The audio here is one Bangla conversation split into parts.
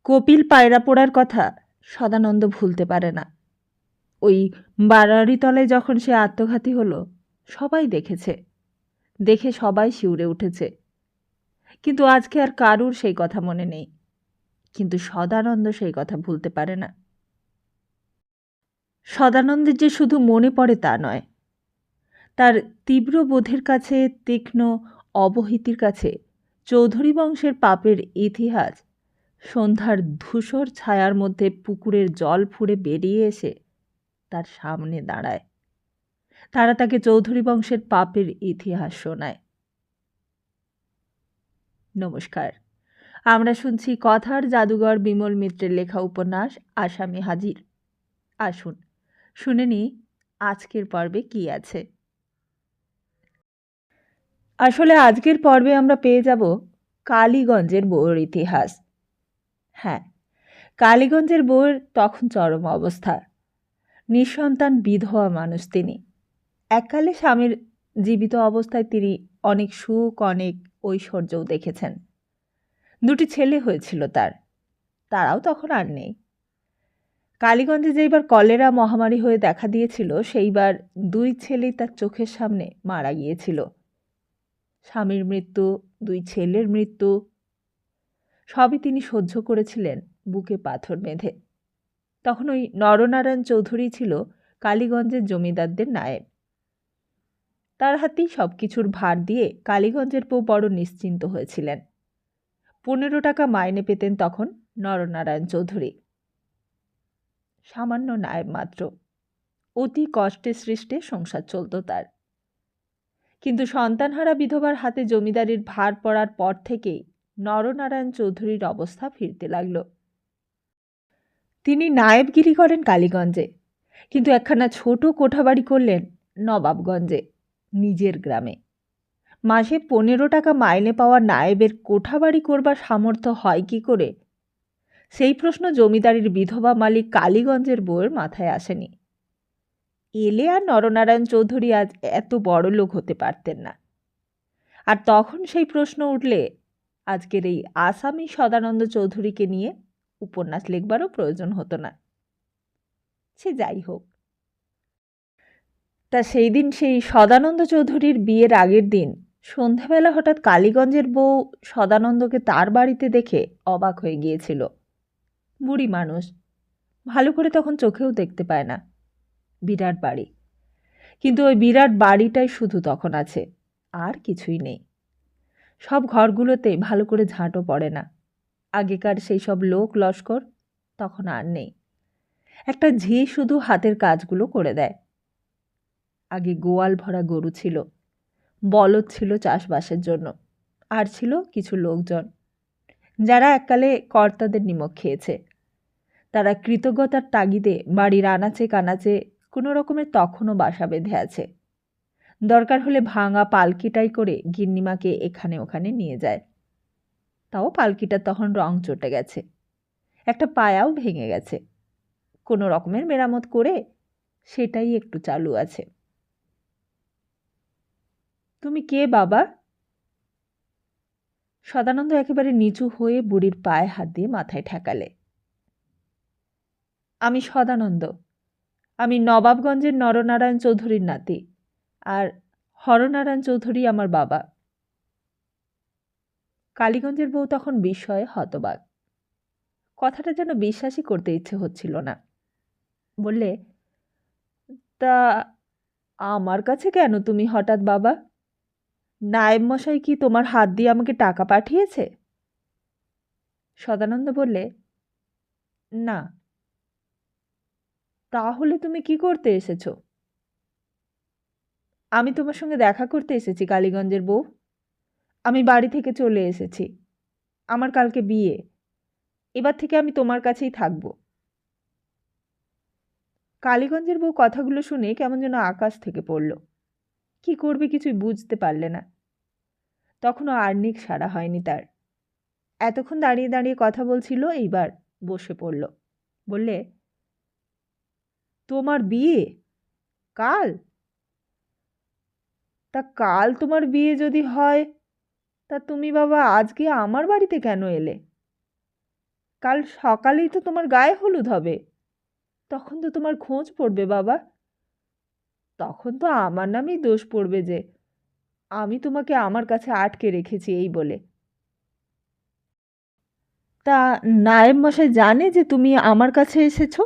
কপিল পায়রা পোড়ার কথা সদানন্দ ভুলতে পারে না। ওই বাড়ারিতলায় যখন সে আত্মঘাতী হলো, সবাই দেখেছে, দেখে সবাই শিউরে উঠেছে। কিন্তু আজকে আর কারুর সেই কথা মনে নেই। কিন্তু সদানন্দ সেই কথা ভুলতে পারে না। সদানন্দের যে শুধু মনে পড়ে তা নয়, তার তীব্র বোধের কাছে, তীক্ষ্ণ অবহিতির কাছে চৌধুরী বংশের পাপের ইতিহাস সন্ধ্যার ধূসর ছায়ার মধ্যে পুকুরের জল ফুঁড়ে বেরিয়ে এসে তার সামনে দাঁড়ায়। তারা তাকে চৌধুরী বংশের পাপের ইতিহাস শোনায়। নমস্কার, আমরা শুনছি কথার জাদুঘর বিমল মিত্রের লেখা উপন্যাস আসামি হাজির। আসুন শুনে নিই আজকের পর্বে কি আছে। আসলে আজকের পর্বে আমরা পেয়ে যাব কালীগঞ্জের বউয়ের ইতিহাস। হ্যাঁ, কালীগঞ্জের বউয়ের তখন চরম অবস্থা। নিঃসন্তান বিধবা মানুষ তিনি। এককালে স্বামীর জীবিত অবস্থায় তিনি অনেক সুখ, অনেক ঐশ্বর্যও দেখেছেন। 2টি ছেলে হয়েছিল তার, তারাও তখন আর নেই। কালীগঞ্জে যেইবার কলেরা মহামারী হয়ে দেখা দিয়েছিল, সেইবার 2 ছেলেই তার চোখের সামনে মারা গিয়েছিল। স্বামীর মৃত্যু, 2 ছেলের মৃত্যু, সবই তিনি সহ্য করেছিলেন বুকে পাথর বেঁধে। তখন ওই নরনারায়ণ চৌধুরী ছিল কালীগঞ্জের জমিদারদের নায়েব। তার হাতেই সব কিছুর ভার দিয়ে কালীগঞ্জের বউ বড় নিশ্চিন্ত হয়েছিলেন। 15 টাকা মাইনে পেতেন তখন নরনারায়ণ চৌধুরী। সামান্য নায়েব মাত্র, অতি কষ্টে সৃষ্টে সংসার চলত তার। কিন্তু সন্তানহারা বিধবার হাতে জমিদারির ভার পড়ার পর থেকেই নরনারায়ণ চৌধুরীর অবস্থা ফিরতে লাগল। তিনি নায়েবগিরি করেন কালীগঞ্জে, কিন্তু একখানা ছোট কোঠাবাড়ি করলেন নবাবগঞ্জে, নিজের গ্রামে। মাসে 15 টাকা মাইনে পাওয়া নায়েবের কোঠাবাড়ি করবার সামর্থ্য হয় কি করে, সেই প্রশ্ন জমিদারির বিধবা মালিক কালীগঞ্জের বউয়ের মাথায় আসেনি। এলে আর নরনারায়ণ চৌধুরী আজ এত বড় লোক হতে পারতেন না। আর তখন সেই প্রশ্ন উঠলে আজকের এই আসামি সদানন্দ চৌধুরীকে নিয়ে উপন্যাস লিখবারও প্রয়োজন হতো না। সে যাই হোক, তা সেই দিন সেই সদানন্দ চৌধুরীর বিয়ের আগের দিন সন্ধ্যাবেলা হঠাৎ কালীগঞ্জের বউ সদানন্দকে তার বাড়িতে দেখে অবাক হয়ে গিয়েছিল। বুড়ি মানুষ, ভালো করে তখন চোখেও দেখতে পায় না। বিরাট বাড়ি, কিন্তু ওই বিরাট বাড়িটাই শুধু তখন আছে, আর কিছুই নেই। সব ঘরগুলোতে ভালো করে ঝাঁটও পড়ে না। আগেকার সেই সব লোক লস্কর তখন আর নেই। একটা ঝি শুধু হাতের কাজগুলো করে দেয়। আগে গোয়াল ভরা গরু ছিল, বলদ ছিল চাষবাসের জন্য, আর ছিল কিছু লোকজন যারা এককালে কর্তাদের নিমক খেয়েছে। তারা কৃতজ্ঞতার তাগিদে বাড়ির আনাচে কানাচে কোনো রকমের তখনও বাসা বেঁধে আছে। দরকার হলে ভাঙা পালকিটাই করে গিন্নিমাকে এখানে ওখানে নিয়ে যায়। তাও পালকিটা তখন রং চটে গেছে, একটা পায়াও ভেঙে গেছে। কোনো রকমের মেরামত করে সেটাই একটু চালু আছে। তুমি কে বাবা? সদানন্দ একেবারে নিচু হয়ে বুড়ির পায়ে হাত দিয়ে মাথায় ঠেকালে। আমি সদানন্দ, আমি নবাবগঞ্জের নরনারায়ণ চৌধুরীর নাতি, আর হরনারায়ণ চৌধুরী আমার বাবা। কালীগঞ্জের বউ তখন বিস্ময়ে হতবাক। কথাটা যেন বিশ্বাসই করতে ইচ্ছে হচ্ছিল না। বললে, তা আমার কাছে কেন তুমি হঠাৎ বাবা? নায়েব মশাই কি তোমার হাত দিয়ে আমাকে টাকা পাঠিয়েছে? সদানন্দ বললে, না। তাহলে তুমি কি করতে এসেছো? আমি তোমার সঙ্গে দেখা করতে এসেছি কালীগঞ্জের বউ। আমি বাড়ি থেকে চলে এসেছি। আমার কালকে বিয়ে। এবার থেকে আমি তোমার কাছেই থাকবো। কালীগঞ্জের বউ কথাগুলো শুনে কেমন যেন আকাশ থেকে পড়ল। কি করবে কিছুই বুঝতে পারলে না। তখনও আর্নিক সারা হয়নি তার। এতক্ষণ দাঁড়িয়ে দাঁড়িয়ে কথা বলছিল, এইবার বসে পড়ল। বললে, তোমার বিয়ে কাল? তা কাল তোমার বিয়ে যদি হয়, তা তুমি বাবা আজকে আমার বাড়িতে কেন এলে? কাল সকালেই তো তোমার গায়ে হলুদ হবে, তখন তো তোমার খোঁজ পড়বে বাবা। তখন তো আমার নামেই দোষ পড়বে যে আমি তোমাকে আমার কাছে আটকে রেখেছি এই বলে। তা নায়েব মশাই জানে যে তুমি আমার কাছে এসেছো?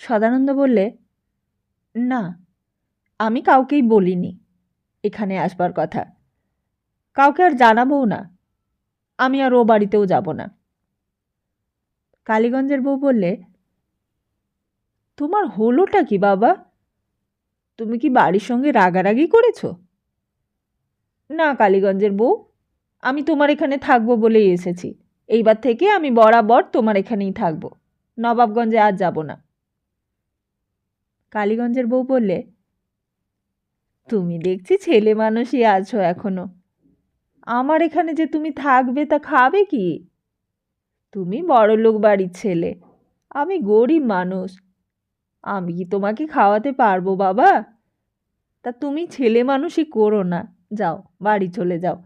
সদানন্দ বললে, না, আমি কাউকেই বলিনি এখানে আসবার কথা, কাউকে আর জানাবও না, আমি আর ও বাড়িতেও যাব না। কালীগঞ্জের বউ বললে, তোমার হলোটা কি বাবা? তুমি কি বাড়ির সঙ্গে রাগারাগি করেছো? না কালীগঞ্জের বউ, আমি তোমার এখানে থাকবো বলেই এসেছি। এইবার থেকে আমি বরাবর তোমার এখানেই থাকবো, নবাবগঞ্জে আর যাব না। কালীগঞ্জের বউ বললে, তুমি দেখছি ছেলে মানুষই আছো এখনো। আমার এখানে যে তুমি থাকবে তা খাবে কি? তুমি বড়লোক বাড়ির ছেলে, আমি গরিব মানুষ, আমি কি তোমাকে খাওয়াতে পারবো বাবা? তা তুমি ছেলে মানুষই করো না, যাও বাড়ি চলে যাও।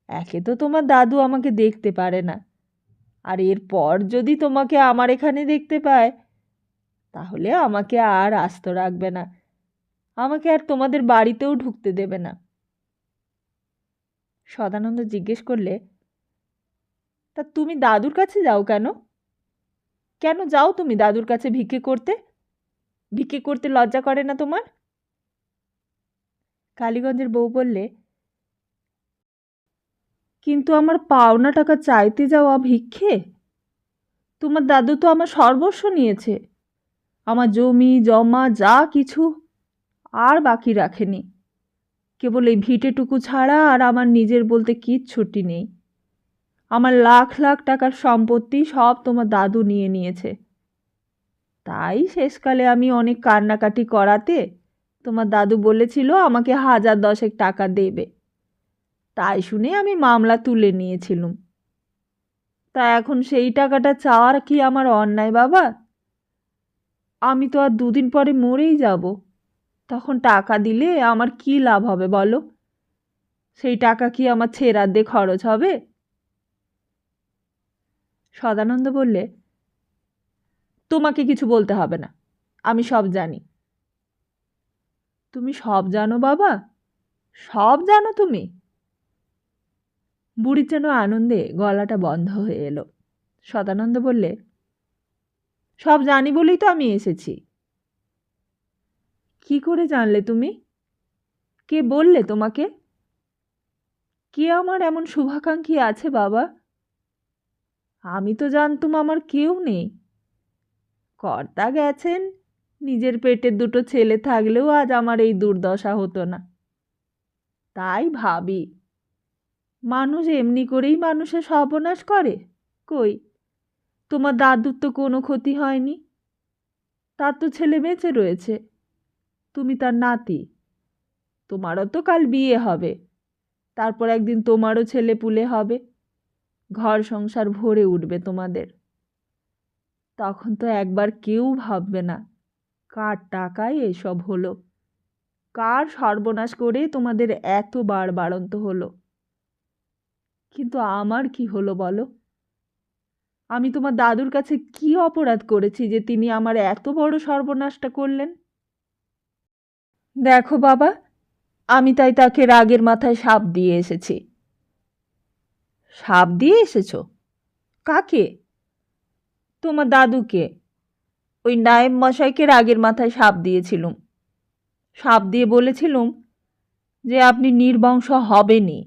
একে তো তোমার দাদু আমাকে দেখতে পারে না, আর এরপর যদি তোমাকে আমার এখানে দেখতে পায় তাহলে আমাকে আর আস্ত রাখবে না, আমাকে আর তোমাদের বাড়িতেও ঢুকতে দেবে না। সদানন্দ জিজ্ঞেস করলে, তা তুমি দাদুর কাছে যাও কেন? কেন যাও তুমি দাদুর কাছে ভিক্ষে করতে? ভিক্ষে করতে লজ্জা করে না তোমার? কালীগঞ্জের বউ বললে, কিন্তু আমার পাওনা টাকা চাইতে যাওয়া ভিক্ষে? তোমার দাদু তো আমার সর্বস্ব নিয়েছে, আমার জমি জমা যা কিছু আর বাকি রাখেনি, কেবল এই ভিটেটুকু ছাড়া আর আমার নিজের বলতে কিচ্ছুটি নেই। আমার লাখ লাখ টাকার সম্পত্তি সব তোমার দাদু নিয়ে নিয়েছে। তাই শেষকালে আমি অনেক কান্নাকাটি করাতে তোমার দাদু বলেছিল আমাকে 1010 টাকা দেবে। তাই শুনে আমি মামলা তুলে নিয়েছিলুম। তা এখন সেই টাকাটা চাওয়ার কি আমার অন্যায় বাবা? আমি তো আর দুদিন পরে মরেই যাব, তখন টাকা দিলে আমার কি লাভ হবে বলো? সেই টাকা কি আমার ছেঁড়াতে খরচ হবে? সদানন্দ বললে, তোমাকে কিছু বলতে হবে না, আমি সব জানি। তুমি সব জানো বাবা? সব জানো তুমি? বুড়ির যেন আনন্দে গলাটা বন্ধ হয়ে এলো। সদানন্দ বললে, সব জানি বলেই তো আমি এসেছি। কি করে জানলে তুমি? কে বললে তোমাকে? কে আমার এমন শুভাকাঙ্ক্ষী আছে বাবা? আমি তো জানতুম আমার কেউ নেই। কর্তা গেছেন, নিজের পেটের দুটো ছেলে থাকলেও আজ আমার এই দুর্দশা হতো না। তাই ভাবি, মানুষ এমনি করেই মানুষের সর্বনাশ করে? কই, তোমার দাদুর তো কোনো ক্ষতি হয়নি, তার তো ছেলে বেঁচে রয়েছে, তুমি তার নাতি, তোমারও তো কাল বিয়ে হবে, তারপর একদিন তোমারও ছেলে পুলে হবে, ঘর সংসার ভরে উঠবে তোমাদের। তখন তো একবার কেউ ভাববে না কার টাকায় এসব হলো, কার সর্বনাশ করে তোমাদের এত বাড়ন্ত হলো। কিন্তু আমার কি হলো বলো? আমি তোমার দাদুর কাছে কি অপরাধ করেছি যে তিনি আমার এত বড় সর্বনাশটা করলেন? দেখো বাবা, আমি তাই তাকে রাগের মাথায় শাপ দিয়ে এসেছি। শাপ দিয়ে এসেছো? কাকে? তোমার দাদুকে। ওই নায়েব মশাইকে রাগের মাথায় শাপ দিয়েছিলুম। শাপ দিয়ে বলেছিলুম যে আপনি নির্বংশ হবেনই,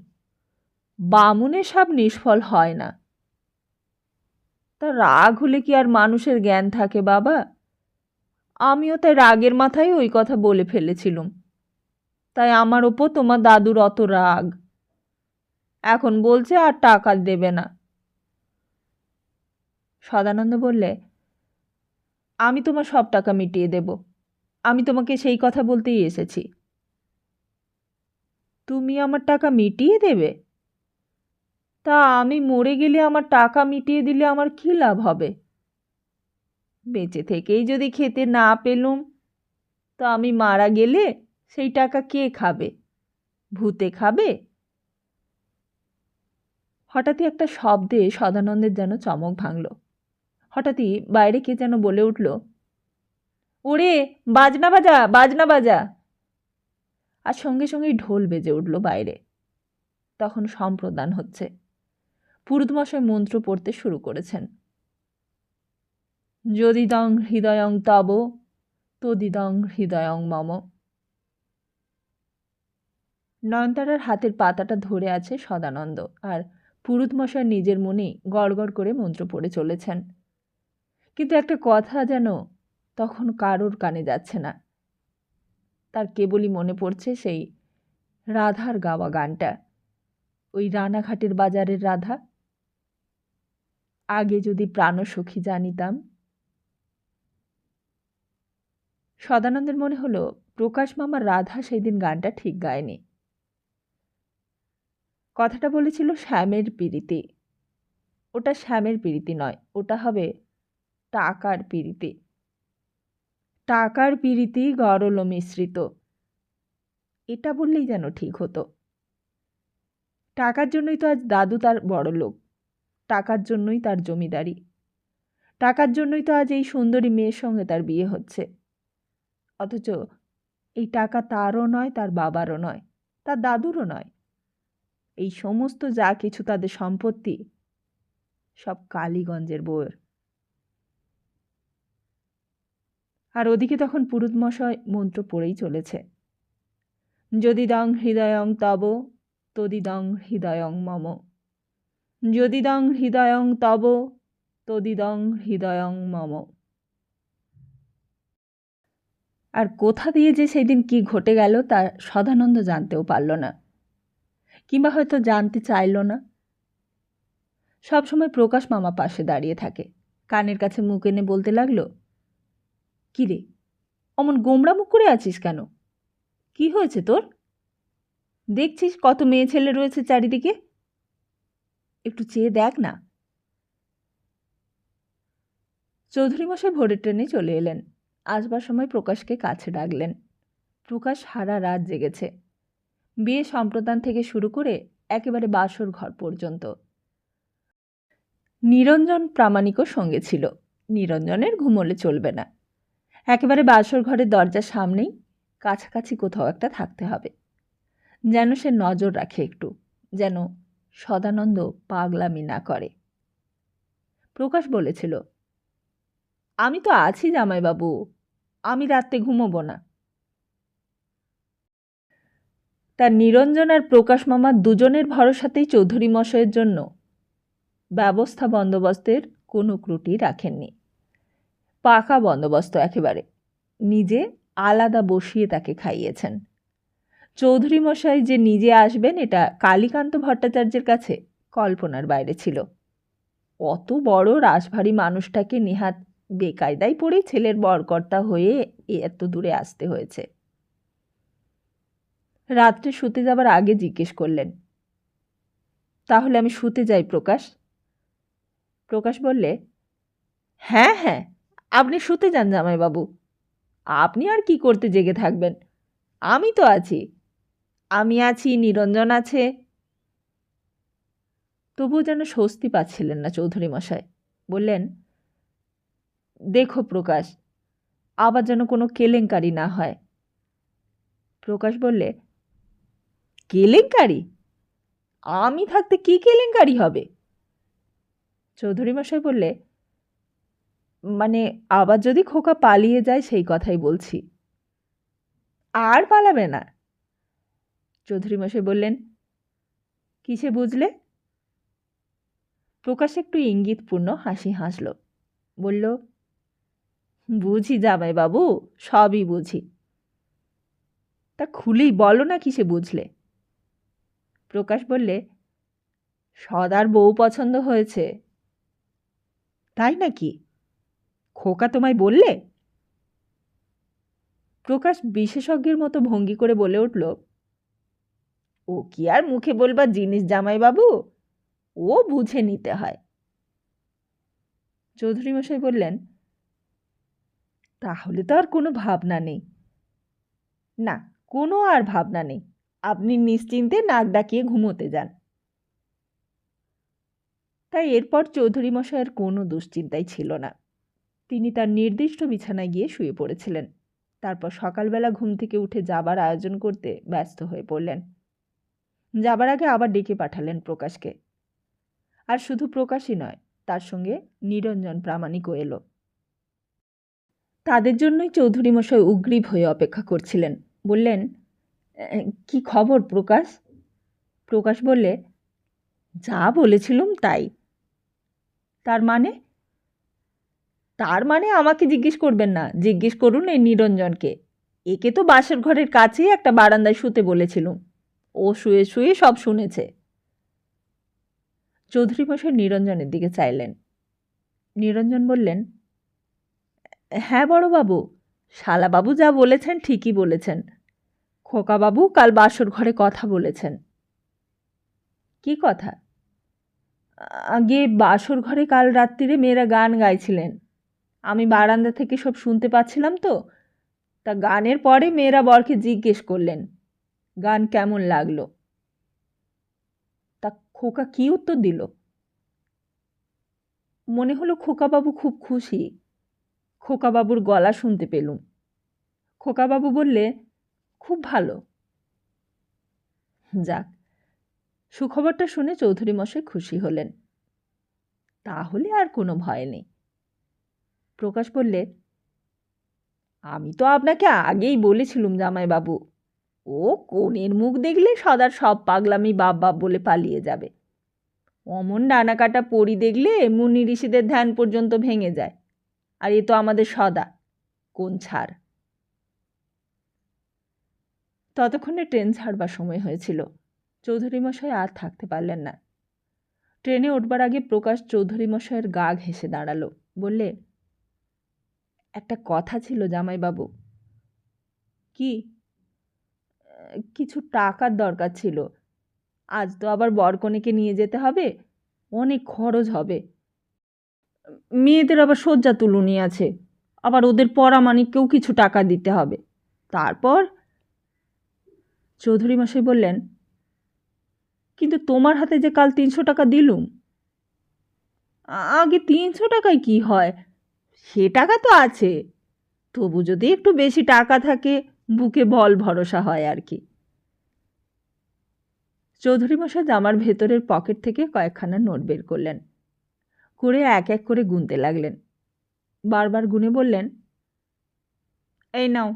বামুনের শাপ নিষ্ফল হয় না। তা রাগ হলে কি আর মানুষের জ্ঞান থাকে বাবা? আমিও তাই রাগের মাথায় ওই কথা বলে ফেলেছিলুম, তাই আমার ওপর তোমার দাদুর অত রাগ। এখন বলছে আর টাকা দেবে না। সদানন্দ বললে, আমি তোমার সব টাকা মিটিয়ে দেব, আমি তোমাকে সেই কথা বলতেই এসেছি। তুমি আমার টাকা মিটিয়ে দেবে? তা আমি মরে গেলে আমার টাকা মিটিয়ে দিলে আমার কী লাভ হবে? বেঁচে থেকেই যদি খেতে না পেলুম, তো আমি মারা গেলে সেই টাকা কে খাবে? ভূতে খাবে? হঠাৎই একটা শব্দে সদানন্দের যেন চমক ভাঙল। হঠাৎই বাইরে কে যেন বলে উঠল, ওরে বাজনা বাজা, বাজনা বাজা। আর সঙ্গে সঙ্গেই ঢোল বেজে উঠল বাইরে। তখন সম্প্রদান হচ্ছে। পুরোহিতমশাই মন্ত্র পড়তে শুরু করেছেন। যদিদং হৃদয়ং তব তদিদং হৃদয়ং মম। নয়নতারার হাতের পাতাটা ধরে আছে সদানন্দ, আর পুরোহিতমশাই নিজের মনেই গড়গড় করে মন্ত্র পড়ে চলেছেন। কিন্তু একটা কথা যেন তখন কারোর কানে যাচ্ছে না। তার কেবলই মনে পড়ছে সেই রাধার গাওয়া গানটা, ওই রানাঘাটের বাজারের রাধা। আগে যদি প্রাণসখী জানিতাম। সদানন্দের মনে হলো প্রকাশ মামার রাধা সেই দিন গানটা ঠিক গায়নি। কথাটা বলেছিল শ্যামের পিরিতি। ওটা শ্যামের পিরিতি নয়, ওটা হবে টাকার পিরিতি। টাকার পিরিতি গরল মিশ্রিত, এটা বললেই যেন ঠিক হতো। টাকার জন্যই তো আজ দাদু তার বড়লোক, টাকার জন্যই তার জমিদারি, টাকার জন্যই তো আজ এই সুন্দরী মেয়ের সঙ্গে তার বিয়ে হচ্ছে। অথচ এই টাকা তারও নয়, তার বাবারও নয়, তার দাদুরও নয়। এই সমস্ত যা কিছু তাদের সম্পত্তি সব কালীগঞ্জের বউয়ের। আর ওদিকে তখন পুরুতমশাই মন্ত্র পড়েই চলেছে। যদিদং হৃদয়ং তব তদিদং হৃদয়ং মম। যদিদং হৃদয়ং তব তদিদং হৃদয়ং মম। আর কোথা দিয়ে যে সেই দিন কী ঘটে গেল তা সদানন্দ জানতেও পারল না, কিংবা হয়তো জানতে চাইল না। সবসময় প্রকাশ মামা পাশে দাঁড়িয়ে থাকে, কানের কাছে মুখ এনে বলতে লাগলো, কী রে অমন গোমড়া মুখ করে আছিস কেন? কি হয়েছে তোর? দেখছিস কত মেয়ে ছেলে রয়েছে চারিদিকে, একটু চেয়ে দেখ না। চৌধুরীমশাই ভোরের ট্রেনে চলে এলেন। আসবার সময় প্রকাশকে কাছে ডাকলেন। প্রকাশ সারা রাত জেগেছে, বিয়ে সম্প্রদান থেকে শুরু করে একেবারে বাসর ঘর পর্যন্ত। নিরঞ্জন প্রামাণিকও সঙ্গে ছিল। নিরঞ্জনের ঘুমোলে চলবে না, একেবারে বাসর ঘরের দরজার সামনেই কাছাকাছি কোথাও একটা থাকতে হবে, যেন সে নজর রাখে একটু, যেন সদানন্দ পাগলামি না করে। প্রকাশ বলেছিল, আমি তো আছি জামাইবাবু, আমি রাত্রে ঘুমোবো না। তার নিরঞ্জন আর প্রকাশ মামা দুজনের ভরসাতেই চৌধুরী মশাইয়ের জন্য ব্যবস্থা বন্দোবস্তের কোনো ত্রুটি রাখেননি। পাকা বন্দোবস্ত একেবারে, নিজে আলাদা বসিয়ে তাকে খাইয়েছেন। চৌধুরী মশাই যে নিজে আসবেন এটা কালীকান্ত ভট্টাচার্যের কাছে কল্পনার বাইরে ছিল। অত বড় রাশভারী মানুষটাকে নেহাত বেকায়দায় পড়েই ছেলের বরকর্তা হয়ে এত দূরে আসতে হয়েছে। রাত্রে শুতে যাবার আগে জিজ্ঞেস করলেন, তাহলে আমি শুতে যাই প্রকাশ? প্রকাশ বললে, হ্যাঁ হ্যাঁ, আপনি শুতে যান জামাইবাবু, আপনি আর কি করতে জেগে থাকবেন, আমি তো আছি, আমি আছি, নিরঞ্জন আছে। তবুও যেন স্বস্তি পাচ্ছিলেন না চৌধুরী মশাই। বললেন, দেখো প্রকাশ, আবার যেন কোনো কেলেঙ্কারি না হয়। প্রকাশ বললে, কেলেঙ্কারি? আমি থাকতে কি কেলেঙ্কারি হবে? চৌধুরী মশাই বললে, মানে আবার যদি খোকা পালিয়ে যায় সেই কথাই বলছি। আর পালাবে না? চৌধুরী মশাই বললেন, কিসে বুঝলে? প্রকাশ একটু ইঙ্গিতপূর্ণ হাসি হাসল, বলল, বুঝি জামাইবাবু, সবই বুঝি। তা খুলেই বলো না কিসে বুঝলে? প্রকাশ বললে, সদার বউ পছন্দ হয়েছে। তাই নাকি? খোকা তোমায় বললে? প্রকাশ বিশেষজ্ঞের মতো ভঙ্গি করে বলে উঠল, ও কি আর মুখে বলবার জিনিস জামাইবাবু, ও বুঝে নিতে হয়। চৌধুরী মশাই বললেন, তাহলে তো আর কোনো ভাবনা নেই। না, কোনো আর ভাবনা নেই, আপনি নিশ্চিন্তে নাক ডাকিয়ে ঘুমোতে যান। তাই এরপর চৌধুরী মশাইয়ের কোনো দুশ্চিন্তাই ছিল না। তিনি তার নির্দিষ্ট বিছানায় গিয়ে শুয়ে পড়েছিলেন। তারপর সকালবেলা ঘুম থেকে উঠে যাবার আয়োজন করতে ব্যস্ত হয়ে পড়লেন। যাবার আগে আবার ডেকে পাঠালেন প্রকাশকে। আর শুধু প্রকাশই নয়, তার সঙ্গে নিরঞ্জন প্রামাণিকও এলো। তাদের জন্যই চৌধুরী মশাই উগ্রীব হয়ে অপেক্ষা করছিলেন। বললেন, কি খবর প্রকাশ? প্রকাশ বললে, যা বলেছিলুম তাই। তার মানে? তার মানে আমাকে জিজ্ঞেস করবেন না, জিজ্ঞেস করুন এই নিরঞ্জনকে। একে তো বাসর ঘরের কাছেই একটা বারান্দায় শুতে বলেছিলুম। ও শুয়ে শুয়ে সব শুনেছে। চৌধুরী মশাই নিরঞ্জনের দিকে চাইলেন। নিরঞ্জন বললেন, হ্যাঁ বড়বাবু, শালাবাবু যা বলেছেন ঠিকই বলেছেন। খোকাবাবু কাল বাসর ঘরে কথা বলেছেন। কি কথা? আগে বাসর ঘরে কাল রাত্রিরে মেয়েরা গান গাইছিলেন। আমি বারান্দা থেকে সব শুনতে পাচ্ছিলাম তো। তা গানের পরে মেয়েরা বরকে জিজ্ঞেস করলেন, গান কেমন লাগলো। তা খোকা কি উত্তর দিল? মনে হলো খোকাবাবু খুব খুশি। খোকাবাবুর গলা শুনতে পেলুম। খোকাবাবু বললে, খুব ভালো। যাক, সুখবরটা শুনে চৌধুরী মশাই খুশি হলেন। তাহলে আর কোনো ভয় নেই। প্রকাশ বললে, আমি তো আপনাকে আগেই বলেছিলুম জামাইবাবু, ও কনের মুখ দেখলে সদার সব পাগলামি বাপ বাপ বলে পালিয়ে যাবে। অমন ডানা কাটা পরি দেখলে মুনি ঋষিদের ধ্যান পর্যন্ত ভেঙে যায়। আর এ তো আমাদের সদা, কোন ছাড়। ততক্ষণে ট্রেন ছাড়বার সময় হয়েছিল। চৌধুরী মশাই আর থাকতে পারলেন না। ট্রেনে উঠবার আগে প্রকাশ চৌধুরী মশাইয়ের গা ঘেঁষে দাঁড়ালো। বললে, একটা কথা ছিল জামাইবাবু। কি? কিছু টাকার দরকার ছিল। আজ তো আবার বরকনেকে নিয়ে যেতে হবে, অনেক খরচ হবে। মেয়েদের আবার শয্যা তুলুনি আছে, আবার ওদের পরামানিককেও কিছু টাকা দিতে হবে। তারপর চৌধুরী মশাই বললেন, কিন্তু তোমার হাতে যে কাল 300 টাকা দিলুম। আগে 300 টাকায় কি হয়, সে টাকা তো আছে। তবু যদি একটু বেশি টাকা থাকে বুকে বল ভরসা হয় আর কি। চৌধুরী মশাই জামার ভেতরের পকেট থেকে কয়েকখানা নোট বের করলেন, করে এক এক করে গুনতে লাগলেন। বারবার গুনে বললেন, এই নাও।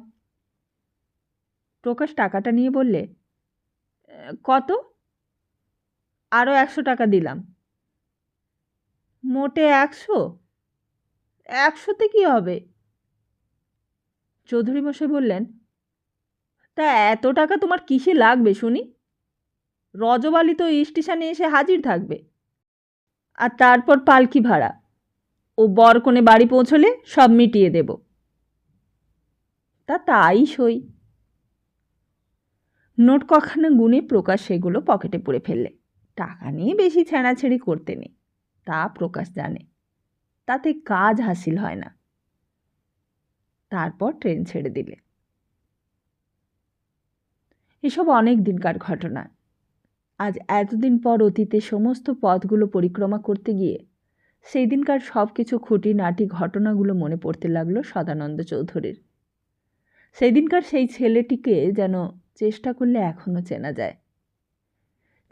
প্রকাশ টাকাটা নিয়ে বললে, কত? আরও 100 টাকা দিলাম। মোটে 100? 100তে কি হবে? চৌধুরী মশাই বললেন, তা এত টাকা তোমার কিসে লাগবে শুনি? রজবালি তো স্টেশনে এসে হাজির থাকবে, আর তারপর পালকি ভাড়া, ও বরকনে বাড়ি পৌঁছলে সব মিটিয়ে দেব। তাই সই। নোট কখানা গুনে প্রকাশ সেগুলো পকেটে পুরে ফেললে। টাকা নিয়ে বেশি ছেঁড়াছেড়ি করতে নেই, তা প্রকাশ জানে। তাতে কাজ হাসিল হয় না। তারপর ট্রেন ছেড়ে দিলে। এসব অনেক দিনকার ঘটনা। আজ এতদিন পর অতীতে সমস্ত পথগুলো পরিক্রমা করতে গিয়ে সেই দিনকার সব কিছু খুঁটিনাটি ঘটনাগুলো মনে পড়তে লাগলো সদানন্দ চৌধুরীর। সেই দিনকার সেই ছেলেটিকে যেন চেষ্টা করলে এখনও চেনা যায়।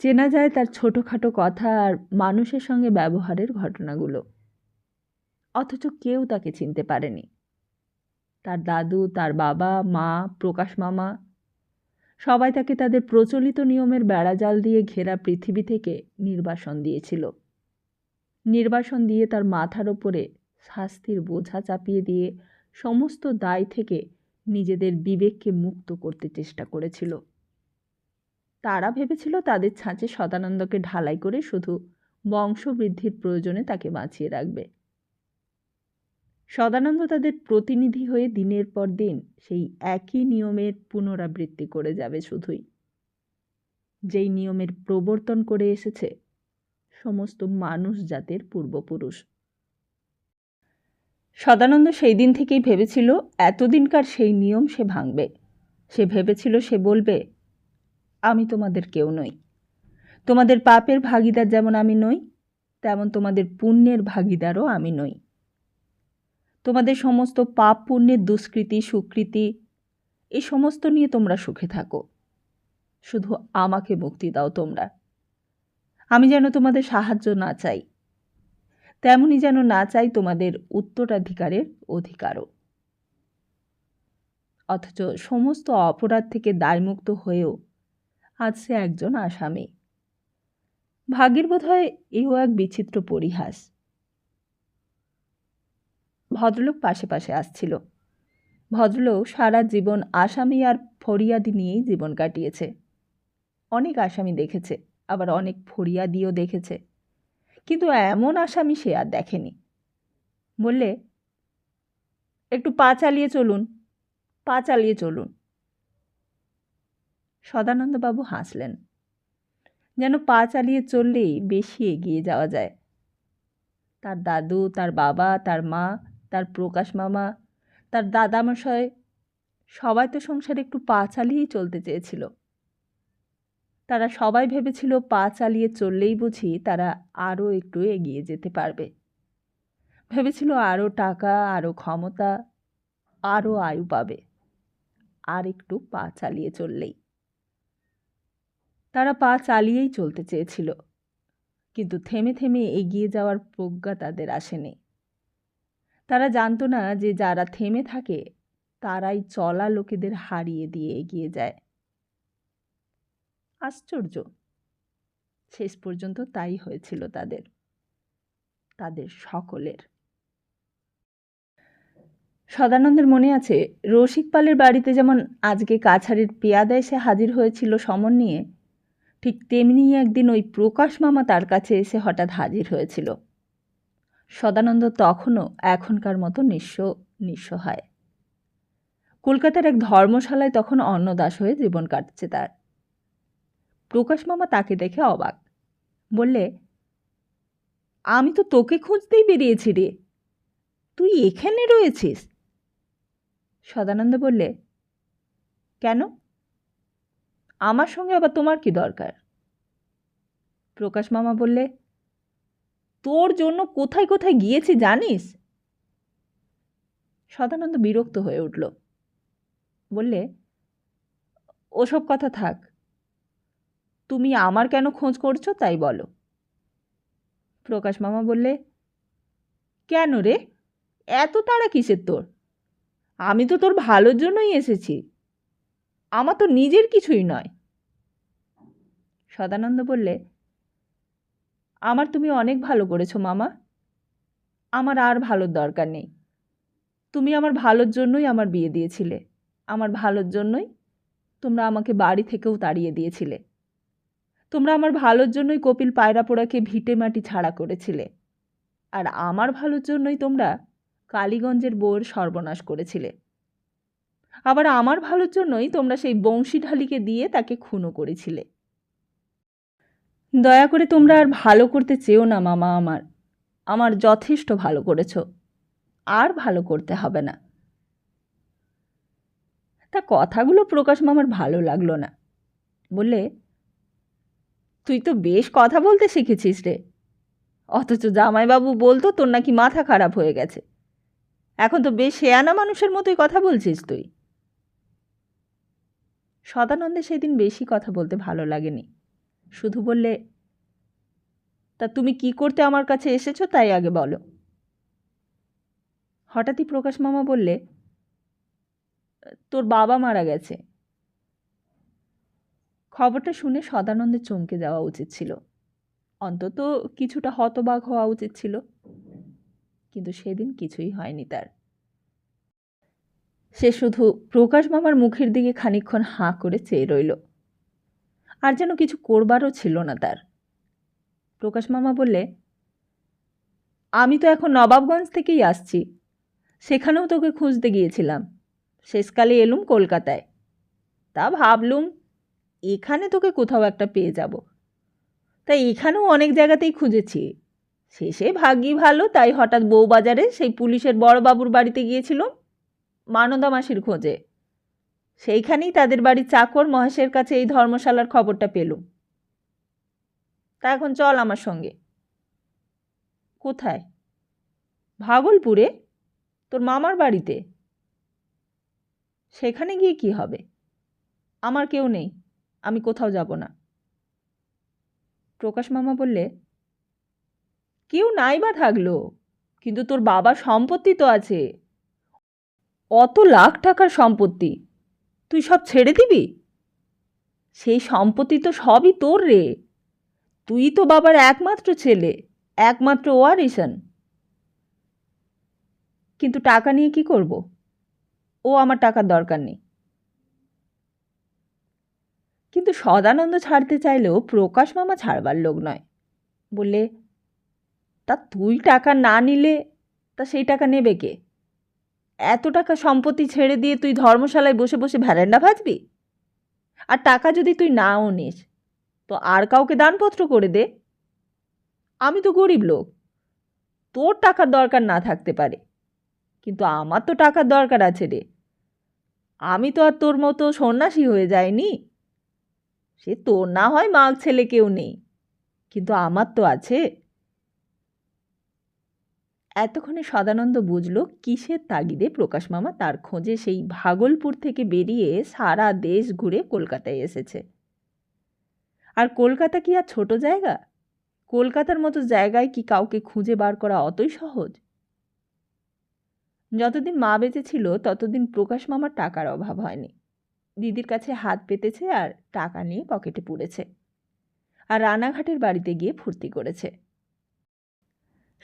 চেনা যায় তার ছোটোখাটো কথা আর মানুষের সঙ্গে ব্যবহারের ঘটনাগুলো। অথচ কেউ তাকে চিনতে পারেনি। তার দাদু, তার বাবা, মা, প্রকাশ মামা সবাই তাকে তাদের প্রচলিত নিয়মের বেড়াজাল দিয়ে ঘেরা পৃথিবী থেকে নির্বাসন দিয়েছিল। নির্বাসন দিয়ে তার মাথার ওপরে শাস্তির বোঝা চাপিয়ে দিয়ে সমস্ত দায় থেকে নিজেদের বিবেককে মুক্ত করতে চেষ্টা করেছিল। তারা ভেবেছিল তাদের ছাঁচে সদানন্দকে ঢালাই করে শুধু বংশবৃদ্ধির প্রয়োজনে তাকে বাঁচিয়ে রাখবে। সদানন্দ তাদের প্রতিনিধি হয়ে দিনের পর দিন সেই একই নিয়মের পুনরাবৃত্তি করে যাবে শুধুই, যেই নিয়মের প্রবর্তন করে এসেছে সমস্ত মানুষ জাতের পূর্বপুরুষ। সদানন্দ সেই দিন থেকেই ভেবেছিল এতদিনকার সেই নিয়ম সে ভাঙবে। সে ভেবেছিল সে বলবে, আমি তোমাদের কেউ নই। তোমাদের পাপের ভাগিদার যেমন আমি নই, তেমন তোমাদের পুণ্যের ভাগিদারও আমি নই। তোমাদের সমস্ত পাপ পুণ্যের দুষ্কৃতি সুকৃতি এই সমস্ত নিয়ে তোমরা সুখে থাকো, শুধু আমাকে মুক্তি দাও তোমরা। আমি যেন তোমাদের সাহায্য না চাই, তেমনই যেন না চাই তোমাদের উত্তরাধিকারের অধিকারও। অথচ সমস্ত অপরাধ থেকে দায়মুক্ত হয়েও আজ সে একজন আসামি। ভাগ্যের বোধহয় এও এক বিচিত্র পরিহাস। ভদ্রলোক পাশে পাশে আসছিল। ভদ্রলোক সারা জীবন আসামি আর ফরিয়াদি নিয়েই জীবন কাটিয়েছে। অনেক আসামি দেখেছে, আবার অনেক ফরিয়াদিও দেখেছে, কিন্তু এমন আসামি সে আর দেখেনি। বললে, একটু পা চালিয়ে চলুন, পা চালিয়ে চলুন। সদানন্দবাবু হাসলেন, যেন পা চালিয়ে চললেই বেশি এগিয়ে যাওয়া যায়। তার দাদু, তার বাবা, তার মা, তার প্রকাশ মামা, তার দাদামশাই সবাই তো সংসারে একটু পা চালিয়েই চলতে চেয়েছিল। তারা সবাই ভেবেছিল পা চালিয়ে চললেই বুঝি তারা আরও একটু এগিয়ে যেতে পারবে। ভেবেছিল আরও টাকা, আরও ক্ষমতা, আরও আয়ু পাবে, আর একটু পা চালিয়ে চললেই। তারা পা চালিয়েই চলতে চেয়েছিল, কিন্তু থেমে থেমে এগিয়ে যাওয়ার প্রজ্ঞা তাদের আসেনি। তারা জানতো না যে যারা থেমে থাকে তারাই চলা লোকেদের হারিয়ে দিয়ে এগিয়ে যায়। আশ্চর্য, শেষ পর্যন্ত তাই হয়েছিল তাদের সকলের। সদানন্দের মনে আছে, রসিক পালের বাড়িতে যেমন আজকে কাছারির পেয়াদা এসে হাজির হয়েছিল সমন নিয়ে, ঠিক তেমনি একদিন ওই প্রকাশ মামা তার কাছে এসে হঠাৎ হাজির হয়েছিল। সদানন্দ তখনও এখনকার মতো নিঃস্ব হয়। কলকাতার এক ধর্মশালায় তখন অন্নদাস হয়ে জীবন কাটছে তার। প্রকাশ মামা তাকে দেখে অবাক। বললে, আমি তো তোকে খুঁজতেই বেরিয়েছি রে, তুই এখানে রয়েছিস? সদানন্দ বললে, কেন? আমার সঙ্গে আবার তোমার কি দরকার? প্রকাশ মামা বললে, তোর জন্য কোথায় কোথায় গিয়েছি জানিস? সদানন্দ বিরক্ত হয়ে উঠল। বললে, ওসব কথা থাক, তুমি আমার কেন খোঁজ করছো তাই বলো। প্রকাশ মামা বললে, কেন রে, এত তাড়া কিসের তোর? আমি তো তোর ভালোর জন্যই এসেছি, আমার তো নিজের কিছুই নয়। সদানন্দ বললে, আমার তুমি অনেক ভালো করেছো মামা, আমার আর ভালোর দরকার নেই। তুমি আমার ভালোর জন্যই আমার বিয়ে দিয়েছিলে, আমার ভালোর জন্যই তোমরা আমাকে বাড়ি থেকেও তাড়িয়ে দিয়েছিলে, তোমরা আমার ভালোর জন্যই কপিল পায়রাপোড়াকে ভিটে মাটি ছাড়া করেছিলে, আর আমার ভালোর জন্যই তোমরা কালীগঞ্জের বউয়ের সর্বনাশ করেছিলে। আবার আমার ভালোর জন্যই তোমরা সেই বংশীঢালিকে দিয়ে তাকে খুনও করেছিলে। দয়া করে তোমরা আর ভালো করতে চেও না মামা, আমার যথেষ্ট ভালো করেছ, আর ভালো করতে হবে না। তা কথাগুলো প্রকাশ মামার ভালো লাগলো না। বললে, তুই তো বেশ কথা বলতে শিখেছিস রে, অথচ জামাইবাবু বলতো তোর নাকি মাথা খারাপ হয়ে গেছে, এখন তো বেশ শেয়ানা মানুষের মতোই কথা বলছিস তুই। সদানন্দে সেদিন বেশি কথা বলতে ভালো লাগেনি, শুধু বললে, তা তুমি কি করতে আমার কাছে এসেছো তাই আগে বলো। হঠাৎই প্রকাশ মামা বললে, তোর বাবা মারা গেছে। খবরটা শুনে সদানন্দের চমকে যাওয়া উচিত ছিল, অন্তত কিছুটা হতবাক হওয়া উচিত ছিল, কিন্তু সেদিন কিছুই হয়নি তার। সে শুধু প্রকাশ মামার মুখের দিকে খানিকক্ষণ হাঁ করে চেয়ে রইল, আর যেন কিছু করবারও ছিল না তার। প্রকাশ মামা বললে, আমি তো এখন নবাবগঞ্জ থেকেই আসছি, সেখানেও তোকে খুঁজতে গিয়েছিলাম, শেষকালে এলুম কলকাতায়, তা ভাবলুম এখানে তোকে কোথাও একটা পেয়ে যাব, তাই এখানেও অনেক জায়গাতেই খুঁজেছি, শেষে ভাগ্যি ভালো তাই হঠাৎ বউবাজারে সেই পুলিশের বড়বাবুর বাড়িতে গিয়েছিলাম মানদা মাসির খোঁজে, সেইখানেই তাদের বাড়ির চাকর মহেশের কাছে এই ধর্মশালার খবরটা পেলুম। তা এখন চল আমার সঙ্গে। কোথায়? ভাগলপুরে? তোর মামার বাড়িতে? সেখানে গিয়ে কি হবে? আমার কেউ নেই, আমি কোথাও যাব না। প্রকাশ মামা বললে, কেউ নাই বা থাকলো, কিন্তু তোর বাবার সম্পত্তি তো আছে, অত লাখ টাকার সম্পত্তি, তুই সব ছেড়ে দিবি? সেই সম্পত্তি তো সবই তোর রে, তুই তো বাবার একমাত্র ছেলে, একমাত্র ওয়ারিশন। কিন্তু টাকা নিয়ে কি করব? ও আমার টাকার দরকার নেই। কিন্তু সদানন্দ ছাড়তে চাইলেও প্রকাশ মামা ছাড়বার লোক নয়। বললে, তা তুই টাকা না নিলে তা সেই টাকা নেবে কে? এত টাকা সম্পত্তি ছেড়ে দিয়ে তুই ধর্মশালায় বসে বসে ভ্যারেন্ডা ভাজবি? আর টাকা যদি তুই নাও নিস, তো আর কাউকে দানপত্র করে দে। আমি তো গরিব লোক, তোর টাকার দরকার না থাকতে পারে, কিন্তু আমার তো টাকার দরকার আছে রে। আমি তো আর তোর মতো সন্ন্যাসী হয়ে যাইনি। সে তোর না হয় মাগ ছেলে কেউ নেই, কিন্তু আমার তো আছে। এতক্ষণে সদানন্দ বুঝল কিসের তাগিদে প্রকাশ মামা তার খোঁজে সেই ভাগলপুর থেকে বেরিয়ে সারা দেশ ঘুরে কলকাতায় এসেছে। আর কলকাতা কি আর ছোট জায়গা? কলকাতার মতো জায়গায় কি কাউকে খুঁজে বার করা অতই সহজ? যতদিন মা বেঁচে ছিল ততদিন প্রকাশ মামার টাকার অভাব হয়নি। দিদির কাছে হাত পেতেছে আর টাকা নিয়ে পকেটে পুরেছে, আর রানাঘাটের বাড়িতে গিয়ে ফুর্তি করেছে।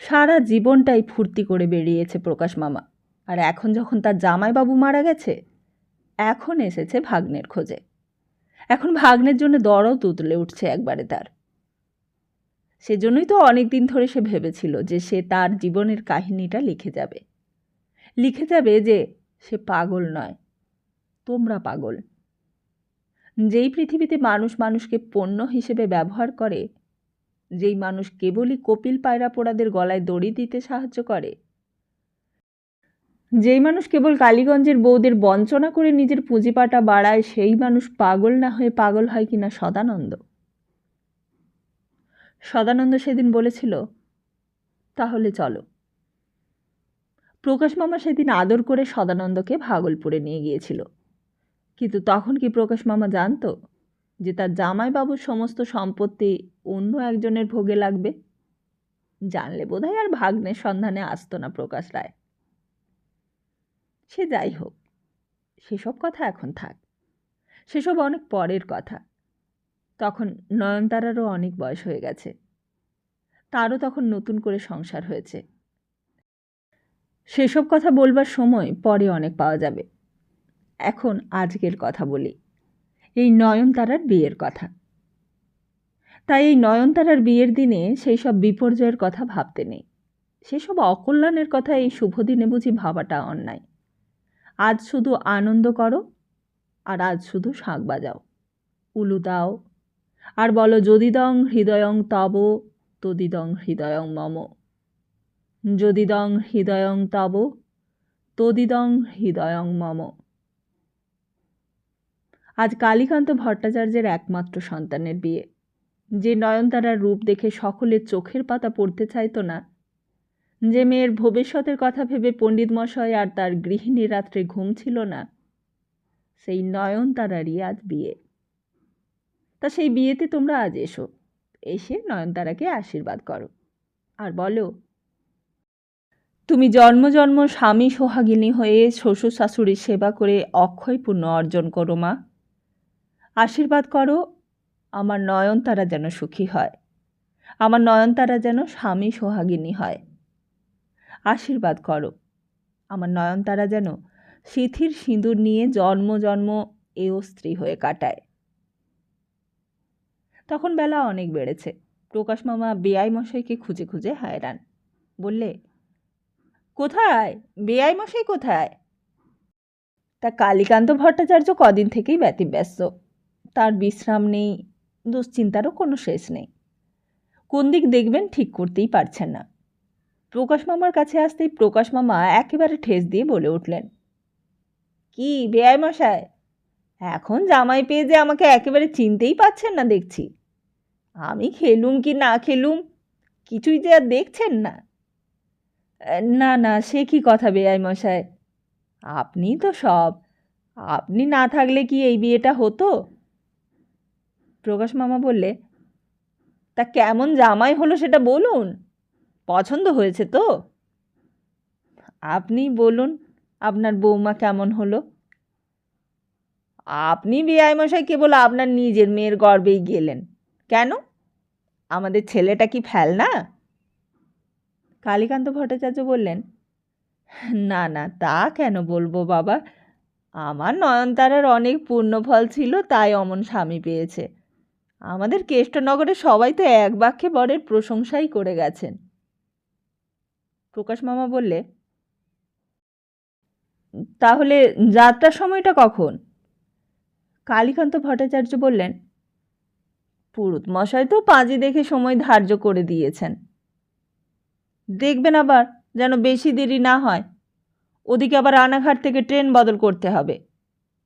সারা জীবনটাই ফুর্তি করে বেরিয়েছে প্রকাশ মামা, আর এখন যখন তার জামাইবাবু মারা গেছে, এখন এসেছে ভাগ্নের খোঁজে। এখন ভাগ্নের জন্য দরদ উতলে উঠছে একবারে তার। সেজন্যই তো অনেক দিন ধরে সে ভেবেছিল যে সে তার জীবনের কাহিনীটা লিখে যাবে। লিখে যাবে যে সে পাগল নয়, তোমরা পাগল। যেই পৃথিবীতে মানুষ মানুষকে পণ্য হিসেবে ব্যবহার করে, যেই মানুষ কেবলই কপিল পায়রা পোড়াদের গলায় দড়ি দিতে সাহায্য করে, যেই মানুষ কেবল কালীগঞ্জের বউদের বঞ্চনা করে নিজের পুঁজিপাটা বাড়ায়, সেই মানুষ পাগল না হয়ে পাগল হয় কিনা সদানন্দ। সদানন্দ সেদিন বলেছিল, তাহলে চলো। প্রকাশ মামা সেদিন আদর করে সদানন্দকে ভাগলপুরে নিয়ে গিয়েছিল। কিন্তু তখন কি প্রকাশ মামা জানত যে তার জামাইবাবুর সমস্ত সম্পত্তি অন্য একজনের ভোগে লাগবে? জানলে বোধহয় আর ভাগ্নের সন্ধানে আসতো না প্রকাশ রায়। সে যাই হোক, সেসব কথা এখন থাক, সেসব অনেক পরের কথা। তখন নয়নতারারও অনেক বয়স হয়ে গেছে, তারও তখন নতুন করে সংসার হয়েছে। সেসব কথা বলবার সময় পরে অনেক পাওয়া যাবে। এখন আজকের কথা বলি, এই নয়নতারার বিয়ের কথা। তাই এই নয়নতারার বিয়ের দিনে সেই সব বিপর্যয়ের কথা ভাবতে নেই, সেসব অকল্যাণের কথা এই শুভ দিনে বুঝি ভাবাটা অন্যায়। আজ শুধু আনন্দ করো, আর আজ শুধু শাঁখ বাজাও, উলু দাও, আর বলো যদিদং হৃদয়ং তব তদিদং হৃদয়ং মম, যদিদং হৃদয়ং তব তদিদং হৃদয়ং মম। আজ কালীকান্ত ভট্টাচার্যের একমাত্র সন্তানের বিয়ে। যে নয়নতারার রূপ দেখে সকলের চোখের পাতা পড়তে চাইত না, যে মেয়ের ভবিষ্যতের কথা ভেবে পণ্ডিত মশাই আর তার গৃহিণী রাত্রে ঘুম ছিল না, সেই নয়নতারারই আজ বিয়ে। তা সেই বিয়েতে তোমরা আজ এসো, এসে নয়নতারাকে আশীর্বাদ করো, আর বলো, তুমি জন্ম জন্ম স্বামী সোহাগিনী হয়ে শ্বশুর শাশুড়ির সেবা করে অক্ষয় পুণ্য অর্জন করো মা। আশীর্বাদ করো আমার নয়নতারা যেন সুখী হয়, আমার নয়নতারা যেন স্বামী সোহাগিনী হয়। আশীর্বাদ করো আমার নয়নতারা যেন সিথির সিঁদুর নিয়ে জন্ম জন্ম এও স্ত্রী হয়ে কাটায়। তখন বেলা অনেক বেড়েছে। প্রকাশ মামা বেয়াই মশাইকে খুঁজে খুঁজে হায়রান। বললে, কোথায় বেয়াই মশাই, কোথায়? তা কালীকান্ত ভট্টাচার্য কদিন থেকেই ব্যতিব্যস্ত, তার বিশ্রাম নেই, দুশ্চিন্তারও কোনো শেষ নেই। কোন দিক দেখবেন ঠিক করতেই পারছেন না। প্রকাশ মামার কাছে আসতেই প্রকাশ মামা একেবারে ঠেস দিয়ে বলে উঠলেন, কি বেয়াই মশাই, এখন জামাই পেয়ে যে আমাকে একেবারে চিনতেই পারছেন না দেখছি। আমি খেলুম কি না খেলুম কিছুই যে আর দেখছেন না। না না, সে কি কথা বেয়াই মশাই, আপনি তো সব, আপনি না থাকলে কি এই বিয়েটা হতো? প্রকাশ মামা বললে, তা কেমন জামাই হলো সেটা বলুন, পছন্দ হয়েছে তো? আপনি বলুন, আপনার বৌমা কেমন হলো? আপনি বেয়াই মশাই কেবল আপনার নিজের মেয়ের গর্বেই গেলেন কেন? আমাদের ছেলেটা কি ফেলনা? কালীকান্ত ভট্টাচার্য বললেন, না না, তা কেন বলবো বাবা, আমার নয়নতারার অনেক পুণ্যফল ছিল, তাই অমন স্বামী পেয়েছে। আমাদের কেষ্টনগরে সবাই তো এক বাক্যে বরের প্রশংসাই করে গেছেন। প্রকাশ মামা বললে, তাহলে যাত্রার সময়টা কখন? কালীকান্ত ভট্টাচার্য বললেন, পুরুত মশাই তো পাঁজি দেখে সময় ধার্য করে দিয়েছেন। দেখবেন আবার যেন বেশি দেরি না হয়, ওদিকে আবার রানাঘাট থেকে ট্রেন বদল করতে হবে,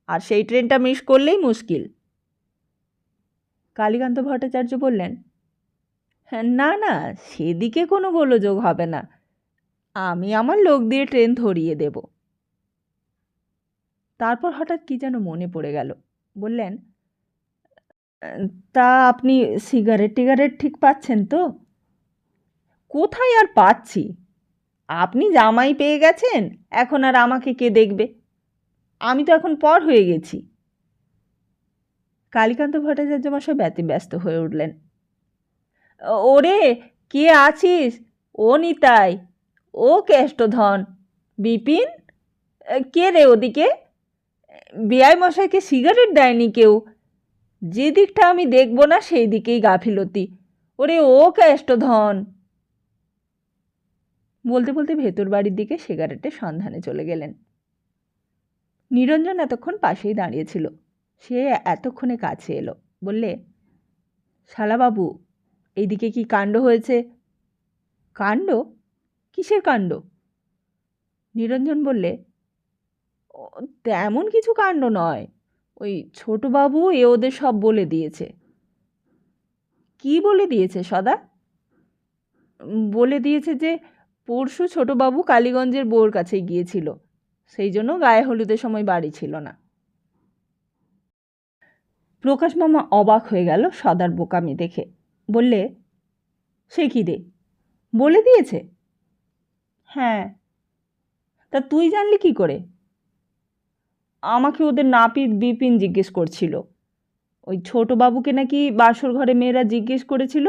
আর সেই ট্রেনটা মিস করলেই মুশকিল। কালীকান্ত ভট্টাচার্য বললেন, হ্যাঁ, না না, সেদিকে কোনো গোলযোগ হবে না, আমি আমার লোক দিয়ে ট্রেন ধরিয়ে দেব। তারপর হঠাৎ কি যেন মনে পড়ে গেল, বললেন, তা আপনি সিগারেট টিগারেট ঠিক পাচ্ছেন তো? কোথায় আর পাচ্ছি, আপনি জামাই পেয়ে গেছেন, এখন আর আমাকে কে দেখবে? আমি তো এখন পর হয়ে গেছি। কালীকান্ত ভট্টাচার্য মশাই ব্যতিব্যস্ত হয়ে উঠলেন। ওরে, কে আছিস? ও নিতাই, ও কেষ্টধন, বিপিন, কে রে ওদিকে? বেয়াই মশাইকে সিগারেট দেয়নি কেউ, যে দিকটা আমি দেখব না সেই দিকেই গাফিলতি। ওরে ও কেষ্টধন। বলতে বলতে ভেতর বাড়ির দিকে সিগারেটের সন্ধানে চলে গেলেন। নিরঞ্জন এতক্ষণ পাশেই দাঁড়িয়েছিল, সে এতক্ষণে কাছে এলো, বললে, শালাবাবু, এইদিকে কি কাণ্ড হয়েছে? কাণ্ড? কিসের কাণ্ড? নিরঞ্জন বললে, তেমন কিছু কাণ্ড নয়, ওই ছোটবাবু ওদের সব বলে দিয়েছে। কি বলে দিয়েছে সদা? বলে দিয়েছে যে পরশু ছোটবাবু কালীগঞ্জের বউর কাছে গিয়েছিল, সেই জন্য গায়ে হলুদের সময় বাড়ি ছিল না। প্রকাশ মামা অবাক হয়ে গেল সদার বোকামি দেখে, বললে, সে কি রে, বলে দিয়েছে? হ্যাঁ। তা তুই জানলি কি করে? আমাকে ওদের নাপিত বিপিন জিজ্ঞেস করছিল, ওই ছোটবাবুকে নাকি বাসর ঘরে মেয়েরা জিজ্ঞেস করেছিল,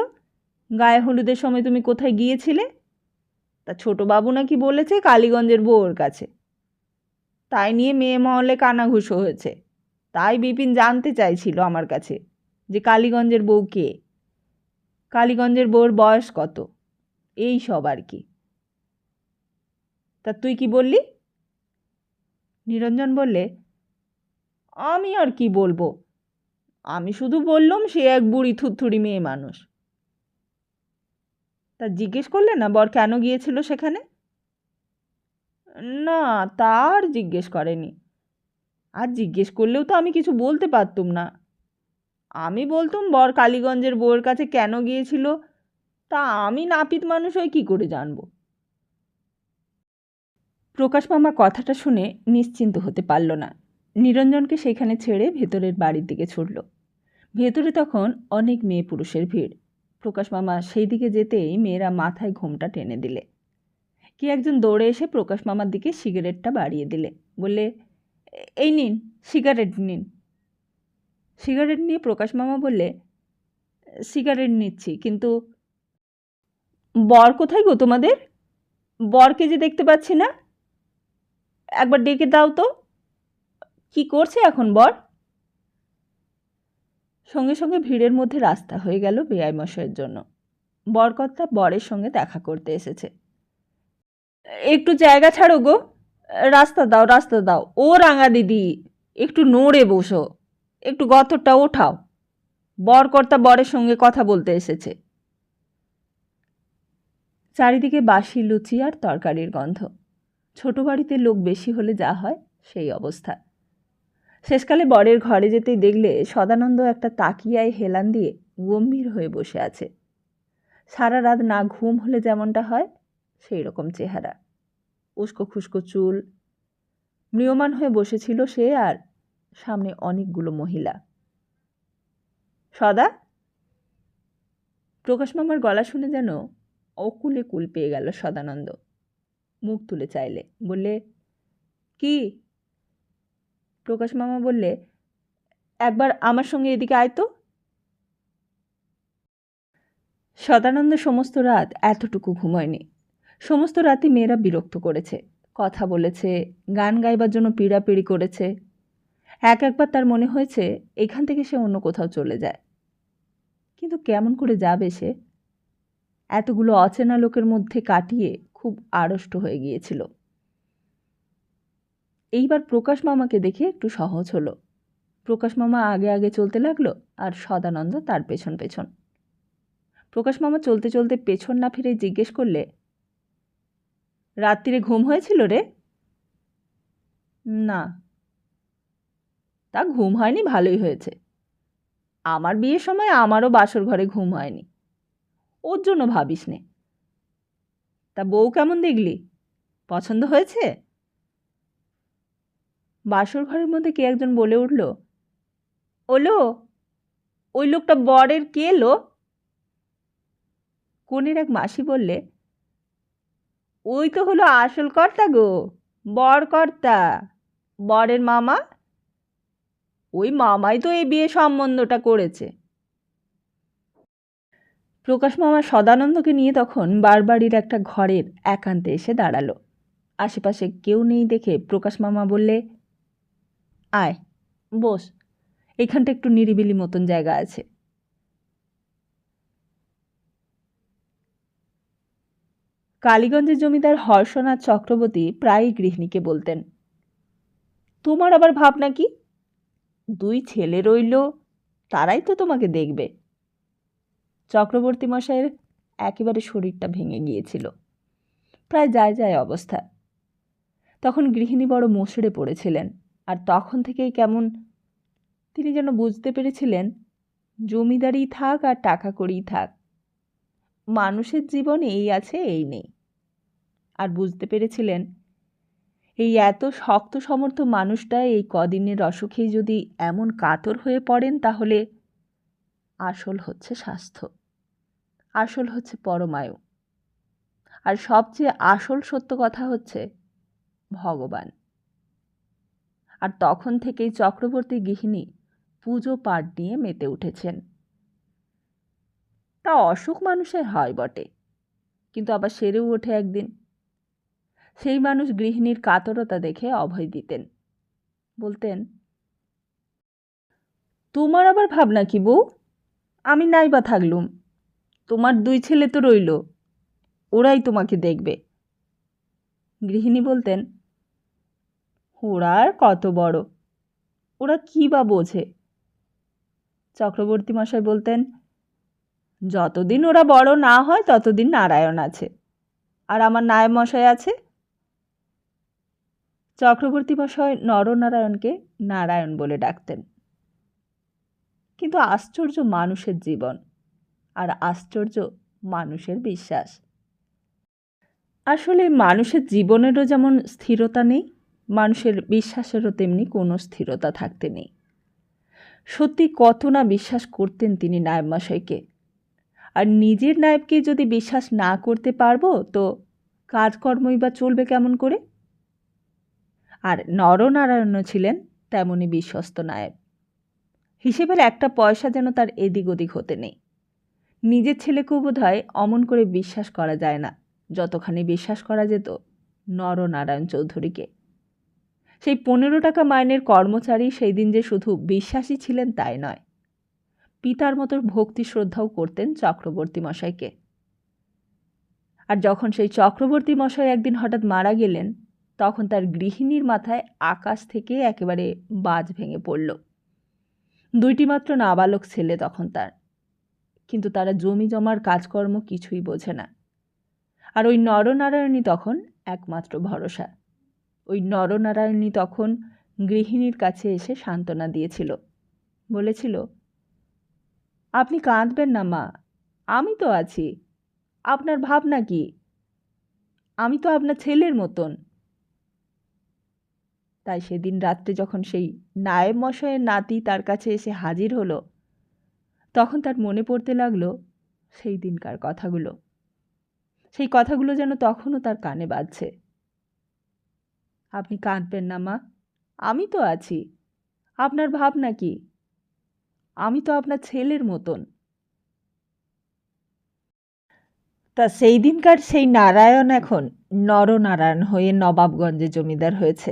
গায়ে হলুদের সময় তুমি কোথায় গিয়েছিলে? তা ছোটবাবু নাকি বলেছে কালীগঞ্জের বউর কাছে। তাই নিয়ে মেয়ে মহলে কানাঘুষো হয়েছে, তাই বিপিন জানতে চাইছিল আমার কাছে যে কালীগঞ্জের বউ কে, কালীগঞ্জের বউর বয়স কত, এই সব আর কি। তা তুই কি বললি? নিরঞ্জন বললে, আমি আর কি বলবো, আমি শুধু বললাম সে এক বুড়ি থুতথুড়ি মেয়ে মানুষ। তা জিজ্ঞেস করলে না বর কেন গিয়েছিল সেখানে? না, তার জিজ্ঞেস করেনি, আর জিজ্ঞেস করলেও তো আমি কিছু বলতে পারতুম না। আমি বলতুম বর কালীগঞ্জের বউয়ের কাছে কেন গিয়েছিল, তা আমি নাপিত মানুষ হয়ে কী করে জানব? প্রকাশ মামা কথাটা শুনে নিশ্চিন্ত হতে পারল না, নিরঞ্জনকে সেখানে ছেড়ে ভেতরের বাড়ির দিকে ছুটল। ভেতরে তখন অনেক মেয়ে পুরুষের ভিড়। প্রকাশ মামা সেই দিকে যেতেই মেয়েরা মাথায় ঘোমটা টেনে দিলে। কি একজন দৌড়ে এসে প্রকাশ মামার দিকে সিগারেটটা বাড়িয়ে দিলে, বললে, এই নিন, সিগারেট নিন। সিগারেট নিয়ে প্রকাশ মামা বললে, সিগারেট নিচ্ছি, কিন্তু বর কোথায় গো তোমাদের? বরকে যে দেখতে পাচ্ছি না, একবার ডেকে দাও তো, কি করছে এখন বর? সঙ্গে সঙ্গে ভিড়ের মধ্যে রাস্তা হয়ে গেল বেয়াই মশাইয়ের জন্য। বরকর্তা বরের সঙ্গে দেখা করতে এসেছে। একটু জায়গা ছাড়ো গো, রাস্তা দাও, রাস্তা দাও। ও রাঙা দিদি, একটু নড়ে বসো, একটু গতরটা ওঠাও, বরকর্তা বরের সঙ্গে কথা বলতে এসেছে। চারিদিকে বাসি লুচি আর তরকারির গন্ধ। ছোট বাড়িতে লোক বেশি হলে যা হয় সেই অবস্থা। শেষকালে বরের ঘরে যেতেই দেখলে সদানন্দ একটা তাকিয়ায় হেলান দিয়ে গম্ভীর হয়ে বসে আছে। সারা রাত না ঘুম হলে যেমনটা হয় সেই রকম চেহারা, উস্কো খুস্কো চুল, ম্রিয়মাণ হয়ে বসেছিল সে, আর সামনে অনেকগুলো মহিলা। সদা? প্রকাশ মামার গলা শুনে যেন অকুলে কুল পেয়ে গেল সদানন্দ। মুখ তুলে চাইলে, বললে, কি? প্রকাশ মামা বললে, একবার আমার সঙ্গে এদিকে আয় তো। সদানন্দ সমস্ত রাত এতটুকু ঘুমোয়নি। সমস্ত রাতই মেয়েরা বিরক্ত করেছে, কথা বলেছে, গান গাইবার জন্য পীড়াপিড়ি করেছে। একবার তার মনে হয়েছে এখান থেকে সে অন্য কোথাও চলে যায়, কিন্তু কেমন করে যাবে সে? এতগুলো অচেনা লোকের মধ্যে কাটিয়ে খুব আড়ষ্ট হয়ে গিয়েছিল। এইবার প্রকাশ মামাকে দেখে একটু সহজ হলো। প্রকাশ মামা আগে আগে চলতে লাগলো, আর সদানন্দ তার পেছন পেছন। প্রকাশ মামা চলতে চলতে পেছন না ফিরে জিজ্ঞেস করলে, রাত্রিরে ঘুম হয়েছিল রে? না। তা ঘুম হয়নি ভালোই হয়েছে। আমার বিয়ের সময় আমারও বাসর ঘরে ঘুম হয়নি, ওর জন্য ভাবিস নে। তা বউ কেমন দেখলি? পছন্দ হয়েছে? বাসর ঘরের মধ্যে কে একজন বলে উঠল, ওলো, ওই লোকটা বরের কে এলো? কনের এক মাসি বললে, ওই তো হলো আসল কর্তা গো, বর কর্তা, বরের মামা। ওই মামাই তো এই বিয়ে সম্বন্ধটা করেছে। প্রকাশ মামা সদানন্দকে নিয়ে তখন বারবাড়ির একটা ঘরের একান্তে এসে দাঁড়ালো। আশেপাশে কেউ নেই দেখে প্রকাশ মামা বললে, আয় বস, এখানটা একটু নিরিবিলি মতন জায়গা আছে। কালীগঞ্জের জমিদার হর্ষনাথ চক্রবর্তী প্রায়ই গৃহিণীকে বলতেন, তোমার আবার ভাবনা কি? 2 ছেলে রইল, তারাই তো তোমাকে দেখবে। চক্রবর্তী মশাইয়ের একেবারে শরীরটা ভেঙে গিয়েছিল, প্রায় যায় যায় অবস্থা। তখন গৃহিণী বড় মসড়ে পড়েছিলেন, আর তখন থেকেই কেমন তিনি যেন বুঝতে পেরেছিলেন, জমিদারি থাক আর টাকা করেই থাক, মানুষের জীবন এই আছে এই নেই। আর বুঝতে পেরেছিলেন, এই এত শক্ত সমর্থ মানুষটা এই কদিনের অসুখেই যদি এমন কাতর হয়ে পড়েন, তাহলে আসল হচ্ছে স্বাস্থ্য, আসল হচ্ছে পরমায়ু, আর সবচেয়ে আসল সত্য কথা হচ্ছে ভগবান। আর তখন থেকেই চক্রবর্তী গৃহিণী পুজো পাঠ নিয়ে মেতে উঠেছেন। তা অসুখ মানুষের হয় বটে, কিন্তু আবার সেরেও ওঠে একদিন। সেই মানুষ গৃহিণীর কাতরতা দেখে অভয় দিতেন, বলতেন, তোমার আবার ভাবনা কি বউ? আমি নাই বা থাকলুম, তোমার 2 ছেলে তো রইল, ওরাই তোমাকে দেখবে। গৃহিণী বলতেন, ওরা আর কত বড়, ওরা কি বা বোঝে? চক্রবর্তী মশাই বলতেন, যতদিন ওরা বড় না হয় ততদিন নারায়ণ আছে, আর আমার নায়েব মশাই আছে। চক্রবর্তী মশাই নরনারায়ণকে নারায়ণ বলে ডাকতেন। কিন্তু আশ্চর্য মানুষের জীবন, আর আশ্চর্য মানুষের বিশ্বাস। আসলে মানুষের জীবনেরও যেমন স্থিরতা নেই, মানুষের বিশ্বাসেরও তেমনি কোনো স্থিরতা থাকতে নেই। সত্যি কত না বিশ্বাস করতেন তিনি নায়েব মশাইকে, আর নিজের নায়েবকে যদি বিশ্বাস না করতে পারবো তো কাজকর্মই বা চলবে কেমন করে? আর নরনারায়ণও ছিলেন তেমনই বিশ্বস্ত নায়েব। হিসেবের একটা পয়সা যেন তার এদিক ওদিক হতে নেই। নিজের ছেলেকেও বোধহয় অমন করে বিশ্বাস করা যায় না যতখানি বিশ্বাস করা যেত নরনারায়ণ চৌধুরীকে। সেই 15 টাকা মাইনের কর্মচারী সেই দিন যে শুধু বিশ্বাসী ছিলেন তাই নয়, পিতার মতো ভক্তি শ্রদ্ধাও করতেন চক্রবর্তী মশাইকে। আর যখন সেই চক্রবর্তী মশাই একদিন হঠাৎ মারা গেলেন, তখন তার গৃহিণীর মাথায় আকাশ থেকে একেবারে বাজ ভেঙে পড়ল। 2টি মাত্র নাবালক ছেলে তখন তার, কিন্তু তারা জমি জমার কাজকর্ম কিছুই বোঝে না। আর ওই নরনারায়ণই তখন একমাত্র ভরসা। ওই নরনারায়ণই তখন গৃহিণীর কাছে এসে সান্ত্বনা দিয়েছিল, বলেছিল, আপনি কাঁদবেন না মা, আমি তো আছি, আপনার ভাবনা কি? আমি তো আপনার ছেলের মতন। তাই সেদিন রাত্রে যখন সেই নায়েব মশাইয়ের নাতি তার কাছে এসে হাজির হলো, তখন তার মনে পড়তে লাগলো সেই দিনকার কথাগুলো। সেই কথাগুলো যেন তখনও তার কানে বাজছে। আপনি কাঁদবেন না মা, আমি তো আছি। আপনার ভাবনা কি? আমি তো আপনার ছেলের মতন। তা সেই দিনকার সেই নারায়ণ এখন নরনারায়ণ হয়ে নবাবগঞ্জে জমিদার হয়েছে।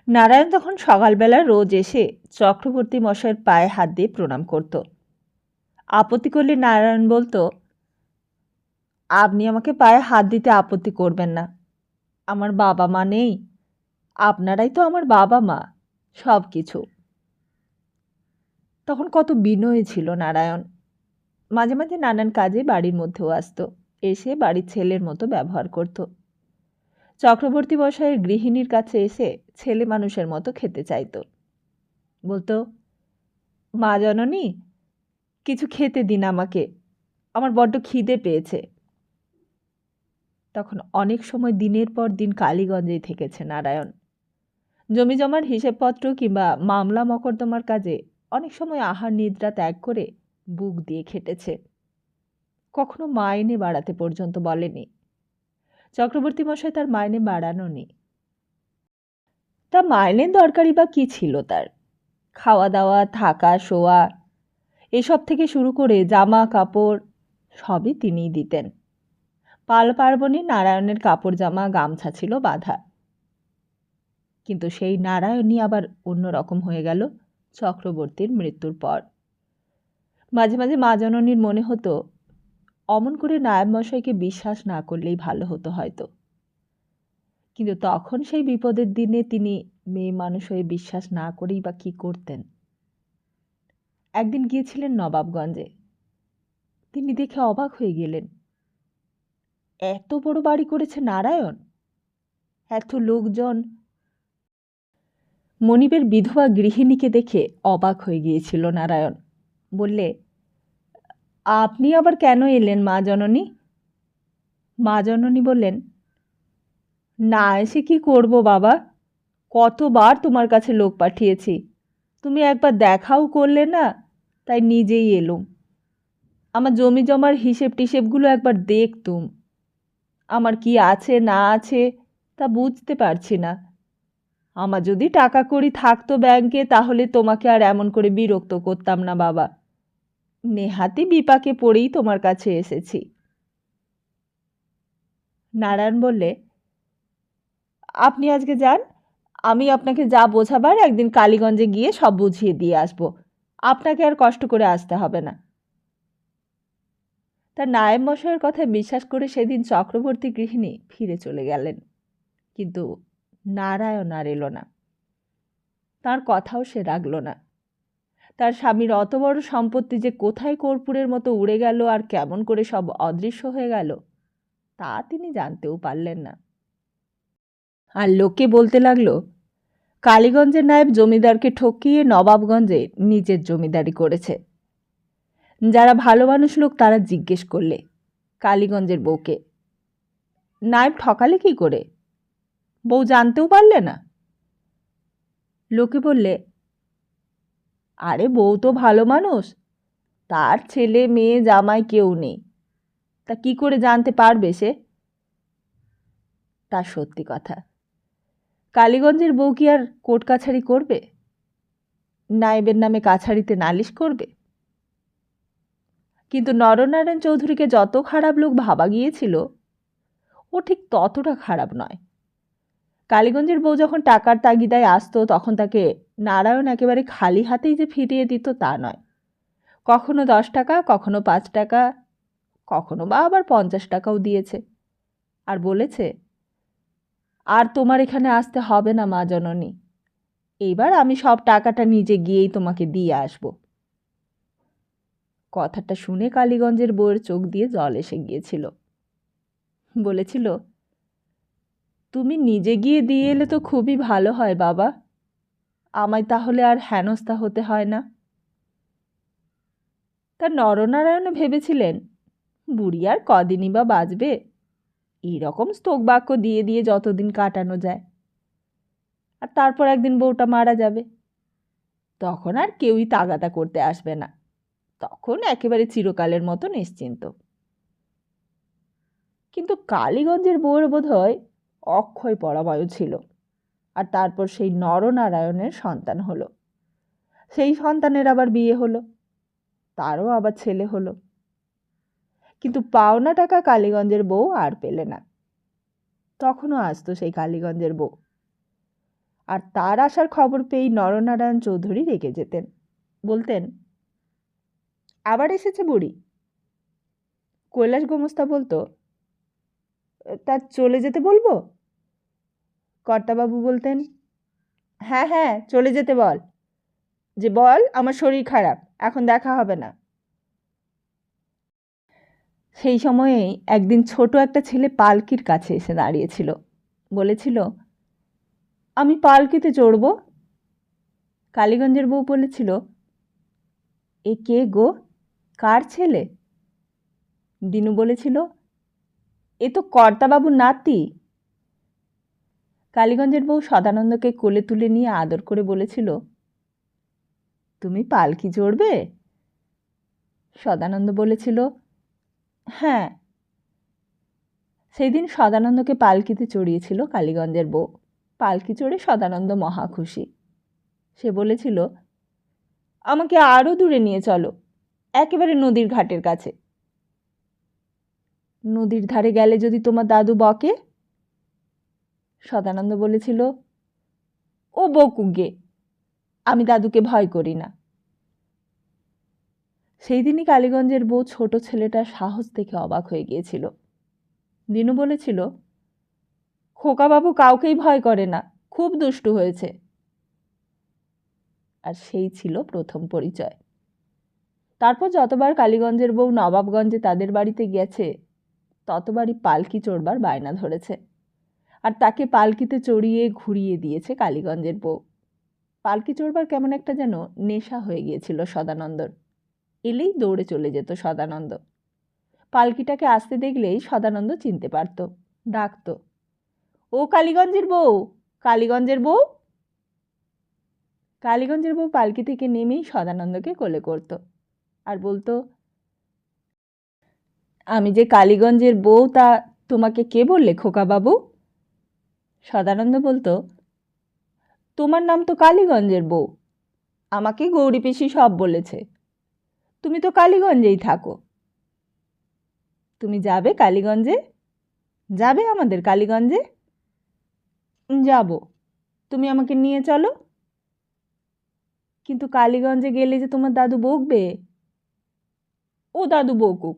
নারায়ণ তখন সকালবেলা রোজ এসে চক্রবর্তী মশাইয়ের পায়ে হাত দিয়ে প্রণাম করত। আপত্তি করলে নারায়ণ বলতো, আপনি আমাকে পায়ে হাত দিতে আপত্তি করবেন না। আমার বাবা মা নেই, আপনারাই তো আমার বাবা মা, সব কিছু। তখন কত বিনয়ী ছিল নারায়ণ। মাঝে মাঝে নানান কাজে বাড়ির মধ্যেও আসতো, এসে বাড়ির ছেলের মতো ব্যবহার করত। চক্রবর্তী মশাইয়ের গৃহিণীর কাছে এসে ছেলে মানুষের মতো খেতে চাইত। বলতো, মা জননী, কিছু খেতে দিন আমাকে, আমার বড্ড খিদে পেয়েছে। তখন অনেক সময় দিনের পর দিন কালীগঞ্জেই থেকেছে নারায়ণ। জমি জমার হিসেবপত্র কিংবা মামলা মকদ্দমার কাজে অনেক সময় আহার নিদ্রা ত্যাগ করে বুক দিয়ে খেটেছে। কখনো মাইনে বাড়াতে পর্যন্ত বলেনি। চক্রবর্তী মশাই তার মাইনে বাড়ানোনি। তা মাইনের দরকারই বা কী ছিল তার? খাওয়া দাওয়া, থাকা, শোয়া, এসব থেকে শুরু করে জামা কাপড় সবই তিনিই দিতেন। পাল পার্বণে নারায়ণের কাপড় জামা গামছা ছিল বাঁধা। কিন্তু সেই নারায়ণই আবার অন্যরকম হয়ে গেল চক্রবর্তীর মৃত্যুর পর। মাঝে মাঝে মা জননীর মনে হতো, অমন করে নায়েব মশাইকে বিশ্বাস না করলেই ভালো হতো হয়তো। কিন্তু তখন সেই বিপদের দিনে তিনি মেয়ে মানুষ হয়ে বিশ্বাস না করেই বা কী করতেন। একদিন গিয়েছিলেন নবাবগঞ্জে। তিনি দেখে অবাক হয়ে গেলেন। এত বড় বাড়ি করেছে নারায়ণ, এত লোকজন। মনিবের বিধবা গৃহিণীকে দেখে অবাক হয়ে গিয়েছিল নারায়ণ। বললে, আপনি আবার কেন এলেন মা জননী? মা জননী বললেন, না এসে কি করব বাবা, কতবার তোমার কাছে লোক পাঠিয়েছি, তুমি একবার দেখাও করলে না, তাই নিজেই এলুম। আমার জমি জমার হিসেব টিসেবগুলো একবার দেখতুম। আমার কি আছে না আছে তা বুঝতে পারছি না। আমার যদি টাকা কড়ি থাকতো ব্যাংকে, তাহলে তোমাকে আর এমন করে বিরক্ত করতাম না বাবা। নেহাতি বিপাকে পড়েই তোমার কাছে এসেছি। নারায়ণ বললে, আপনি আজকে যান, আমি আপনাকে যা বোঝাবার একদিন কালীগঞ্জে গিয়ে সব বুঝিয়ে দিয়ে আসব। আপনাকে আর কষ্ট করে আসতে হবে না। তার নায়েব মশাইয়ের কথায় বিশ্বাস করে সেদিন চক্রবর্তী গৃহিণী ফিরে চলে গেলেন। কিন্তু নারায়ণ আর এলো না। তার কথাও সে রাখল না। তার স্বামীর অত বড় সম্পত্তি যে কোথায় কর্পূরের মতো উড়ে গেল আর কেমন করে সব অদৃশ্য হয়ে গেল, তা তিনি জানতেও পারলেন না। আর লোকে বলতে লাগলো, কালীগঞ্জের নায়েব জমিদারকে ঠকিয়ে নবাবগঞ্জে নিজের জমিদারি করেছে। যারা ভালো মানুষ লোক তারা জিজ্ঞেস করলে কালীগঞ্জের বউকে, নায়েব ঠকালে কি করে? বউ জানতেও পারলে না? লোকে বললে, আরে বউ তো ভালো মানুষ, তার ছেলে মেয়ে জামাই কেউ নেই, তা কি করে জানতে পারবে সে? তা সত্যি কথা। কালীগঞ্জের বউ কি আর কোর্ট কাছারি করবে? নায়েবের নামে কাছারিতে নালিশ করবে? কিন্তু নরনারায়ণ চৌধুরীকে যত খারাপ লোক ভাবা গিয়েছিল, ও ঠিক ততটা খারাপ নয়। কালীগঞ্জের বউ যখন টাকার তাগিদায় আসতো, তখন তাকে নারায়ণ একেবারে খালি হাতেই যে ফিরিয়ে দিত তা নয়। কখনো 10 টাকা, কখনো 5 টাকা, কখনো বা আবার 50 টাকাও দিয়েছে। আর বলেছে, আর তোমার এখানে আসতে হবে না মা জননী, এইবার আমি সব টাকাটা নিজে গিয়েই তোমাকে দিয়ে আসব। কথাটা শুনে কালীগঞ্জের বউয়ের চোখ দিয়ে জল এসে গিয়েছিল। বলেছিল, তুমি নিজে গিয়ে দিয়ে এলে তো খুবই ভালো হয় বাবা, আমায় তাহলে আর হেনস্থা হতে হয় না। তার নরনারায়ণও ভেবেছিলেন, বুড়ি আর কদিনই বা বাঁচবে, এইরকম স্তোক বাক্য দিয়ে দিয়ে যতদিন কাটানো যায়। আর তারপর একদিন বউটা মারা যাবে, তখন আর কেউই তাগাদা করতে আসবে না, তখন একেবারে চিরকালের মতো নিশ্চিন্ত। কিন্তু কালীগঞ্জের বউয়ের বোধহয় অক্ষয় পরাময় ছিল, আর তারপর সেই নরনারায়ণের সন্তান হলো। সেই সন্তানের আবার বিয়ে হলো, তারও আবার ছেলে হলো। কিন্তু পাওনা টাকা কালীগঞ্জের বউ আর পেলে না। তখনও আসতো সেই কালীগঞ্জের বউ, আর তার আসার খবর পেয়েই নরনারায়ণ চৌধুরী রেগে যেতেন। বলতেন, আবার এসেছে বুড়ি। কৈলাস গোমস্তা বলতো, তা চলে যেতে বলবো? কর্তাবাবু বলতেন, হ্যাঁ হ্যাঁ, চলে যেতে বল, যে বল আমার শরীর খারাপ, এখন দেখা হবে না। সেই সময়েই একদিন ছোট একটা ছেলে পালকির কাছে এসে দাঁড়িয়েছিল। বলেছিল, আমি পালকিতে চড়ব। কালীগঞ্জের বউ বলেছিল, এ কে গো, কার ছেলে? দিনু বলেছিল, এ তো কর্তাবাবুর নাতি। কালীগঞ্জের বউ সদানন্দকে কোলে তুলে নিয়ে আদর করে বলেছিল, তুমি পালকি চড়বে? সদানন্দ বলেছিল, হ্যাঁ। সেই দিন সদানন্দকে পালকিতে চড়িয়েছিল কালীগঞ্জের বউ। পালকি চড়ে সদানন্দ মহা খুশি। সে বলেছিল, আমাকে আরও দূরে নিয়ে চলো, একেবারে নদীর ঘাটের কাছে। নদীর ধারে গেলে যদি তোমার দাদু বকে? সদানন্দ বলেছিল, ও বকুক গে, আমি দাদুকে ভয় করি না। সেই দিনই কালীগঞ্জের বউ ছোট ছেলেটার সাহস দেখে অবাক হয়ে গিয়েছিল। দিনু বলেছিল, খোকাবাবু কাউকেই ভয় করে না, খুব দুষ্টু হয়েছে। আর সেই ছিল প্রথম পরিচয়। তারপর যতবার কালীগঞ্জের বউ নবাবগঞ্জে তাদের বাড়িতে গেছে, ততবারই পালকি চড়বার বায়না ধরেছে, আর তাকে পালকিতে চড়িয়ে ঘুরিয়ে দিয়েছে কালীগঞ্জের বউ। পালকি চড়বার কেমন একটা যেন নেশা হয়ে গিয়েছিল সদানন্দর। এলেই দৌড়ে চলে যেত সদানন্দ। পালকিটাকে আসতে দেখলেই সদানন্দ চিনতে পারত, ডাকত, ও কালীগঞ্জের বউ, কালীগঞ্জের বউ। কালীগঞ্জের বউ পালকি থেকে নেমেই সদানন্দকে কোলে করত আর বলতো, আমি যে কালীগঞ্জের বউ তা তোমাকে কে বললে খোকাবাবু? সদানন্দ বলতো, তোমার নাম তো কালীগঞ্জের বউ, আমাকে গৌরী পিসি সব বলেছে, তুমি তো কালীগঞ্জেই থাকো। তুমি যাবে কালীগঞ্জে? যাবে আমাদের কালীগঞ্জে? যাব, তুমি আমাকে নিয়ে চলো। কিন্তু কালীগঞ্জে গেলে যে তোমার দাদু বকবে। ও দাদু বকুক,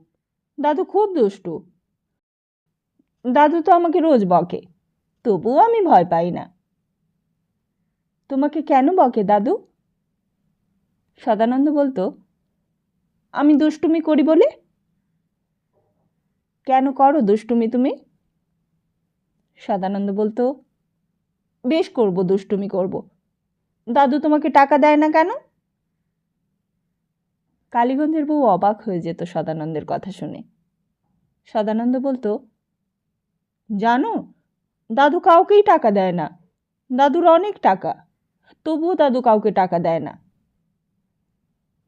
দাদু খুব দুষ্টু। দাদু তো আমাকে রোজ বকে, তবুও আমি ভয় পাই না। তোমাকে কেন বকে দাদু? সদানন্দ বলতো, আমি দুষ্টুমি করি বলে। কেন করো দুষ্টুমি তুমি? সদানন্দ বলতো, বেশ করব, দুষ্টুমি করব। দাদু তোমাকে টাকা দেয় না কেন? কালীগঞ্জের বউ অবাক হয়ে যেত সদানন্দের কথা শুনে। সদানন্দ বলতো, জানো, দাদু কাউকেই টাকা দেয় না, দাদুর অনেক টাকা, তবুও দাদু কাউকে টাকা দেয় না।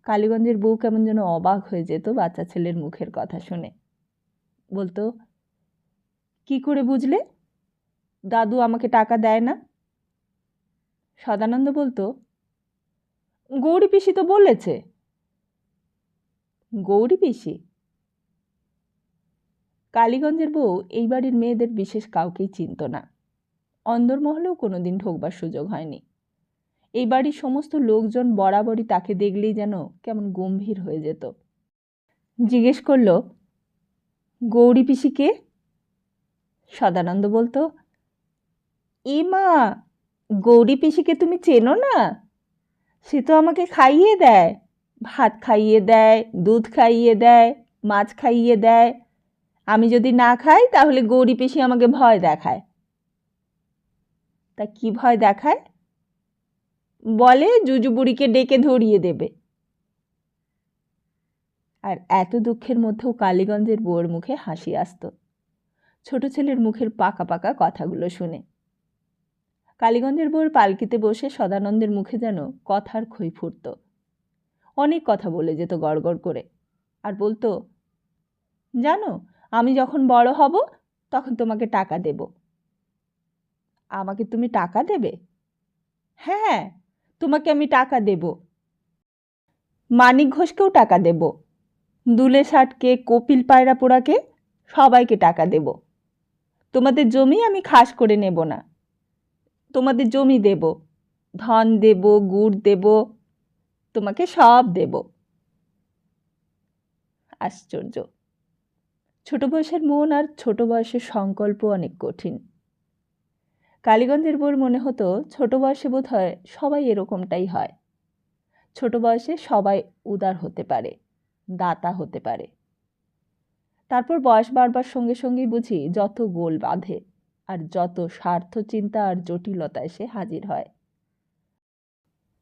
কালীগঞ্জের বউ কেমন যেন অবাক হয়ে যেত বাচ্চা ছেলের মুখের কথা শুনে। বলতো, কি করে বুঝলে দাদু আমাকে টাকা দেয় না? সদানন্দ বলতো, গৌরী পিসি তো বলেছে। গৌরী পিসি? কালীগঞ্জের বউ এই বাড়ির মেয়েদের বিশেষ কাউকেই চিনত না। অন্দরমহলেও কোনোদিন ঢোকবার সুযোগ হয়নি। এই বাড়ির সমস্ত লোকজন বরাবরই তাকে দেখলেই যেন কেমন গম্ভীর হয়ে যেত। জিজ্ঞেস করল, গৌরী পিসি কে? সদানন্দ বলতো, এ মা, গৌরী পিসিকে তুমি চেনো না? সে তো আমাকে খাইয়ে দেয়, ভাত খাইয়ে দেয়, দুধ খাইয়ে দেয়, মাছ খাইয়ে দেয়। আমি যদি না খাই তাহলে গৌরী পিসি আমাকে ভয় দেখায়। তা কি ভয় দেখায়? বলে জুজু বুড়িকে ডেকে ধরিয়ে দেবে। আর এত দুঃখের মধ্যেও কালীগঞ্জের বউয়ের মুখে হাসি আসত। ছোট ছেলের মুখের পাকা পাকা কথাগুলো শুনে। কালীগঞ্জের বউয়ের পালকিতে বসে সদানন্দের মুখে যেন কথার খই ফুটত। অনেক কথা বলে যেত গড়গড় করে, আর বলতো, জানো, আমি যখন বড় হব তখন তোমাকে টাকা দেব। আমাকে তুমি টাকা দেবে? হ্যাঁ, তোমাকে আমি টাকা দেব। মানিক ঘোষকেও টাকা দেব, দুলে ষাটকে, কপিল পায়রা পোড়াকে, সবাইকে টাকা দেব। তোমাদের জমি আমি খাস করে নেব না, তোমাদের জমি দেব, ধন দেব, গুড় দেব, তোমাকে সব দেব। আশ্চর্য! ছোট বয়সের মন আর ছোট বয়সের সংকল্প অনেক কঠিন। কালীগঞ্জের বউর মনে হতো ছোট বয়সে বোধ হয় সবাই এরকমটাই হয়। ছোট বয়সে সবাই উদার হতে পারে, দাতা হতে পারে। তারপর বয়স বাড়বার সঙ্গে সঙ্গেই বুঝি যত গোল বাঁধে, আর যত স্বার্থ চিন্তা আর জটিলতা এসে হাজির হয়।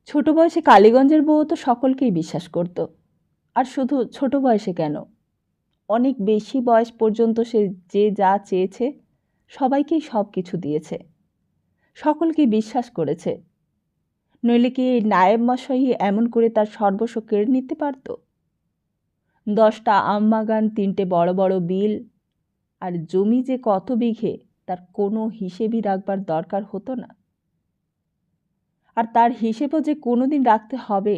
ছোট বয়সে কালীগঞ্জের বউ তো সকলকেই বিশ্বাস করত। আর শুধু ছোট বয়সে কেন, অনেক বেশি বয়স পর্যন্ত সে যে যা চেয়েছে সবাইকেই সব কিছু দিয়েছে, সকলকেই বিশ্বাস করেছে। নইলে কি এই নায়েব মশাই এমন করে তার সর্বস্ব কেড়ে নিতে পারত? 10টা আম বাগান, 3টে বড় বড় বিল, আর জমি যে কত বিঘে তার কোনো হিসেবই রাখবার দরকার হতো না। আর তার হিসেবও যে কোনোদিন রাখতে হবে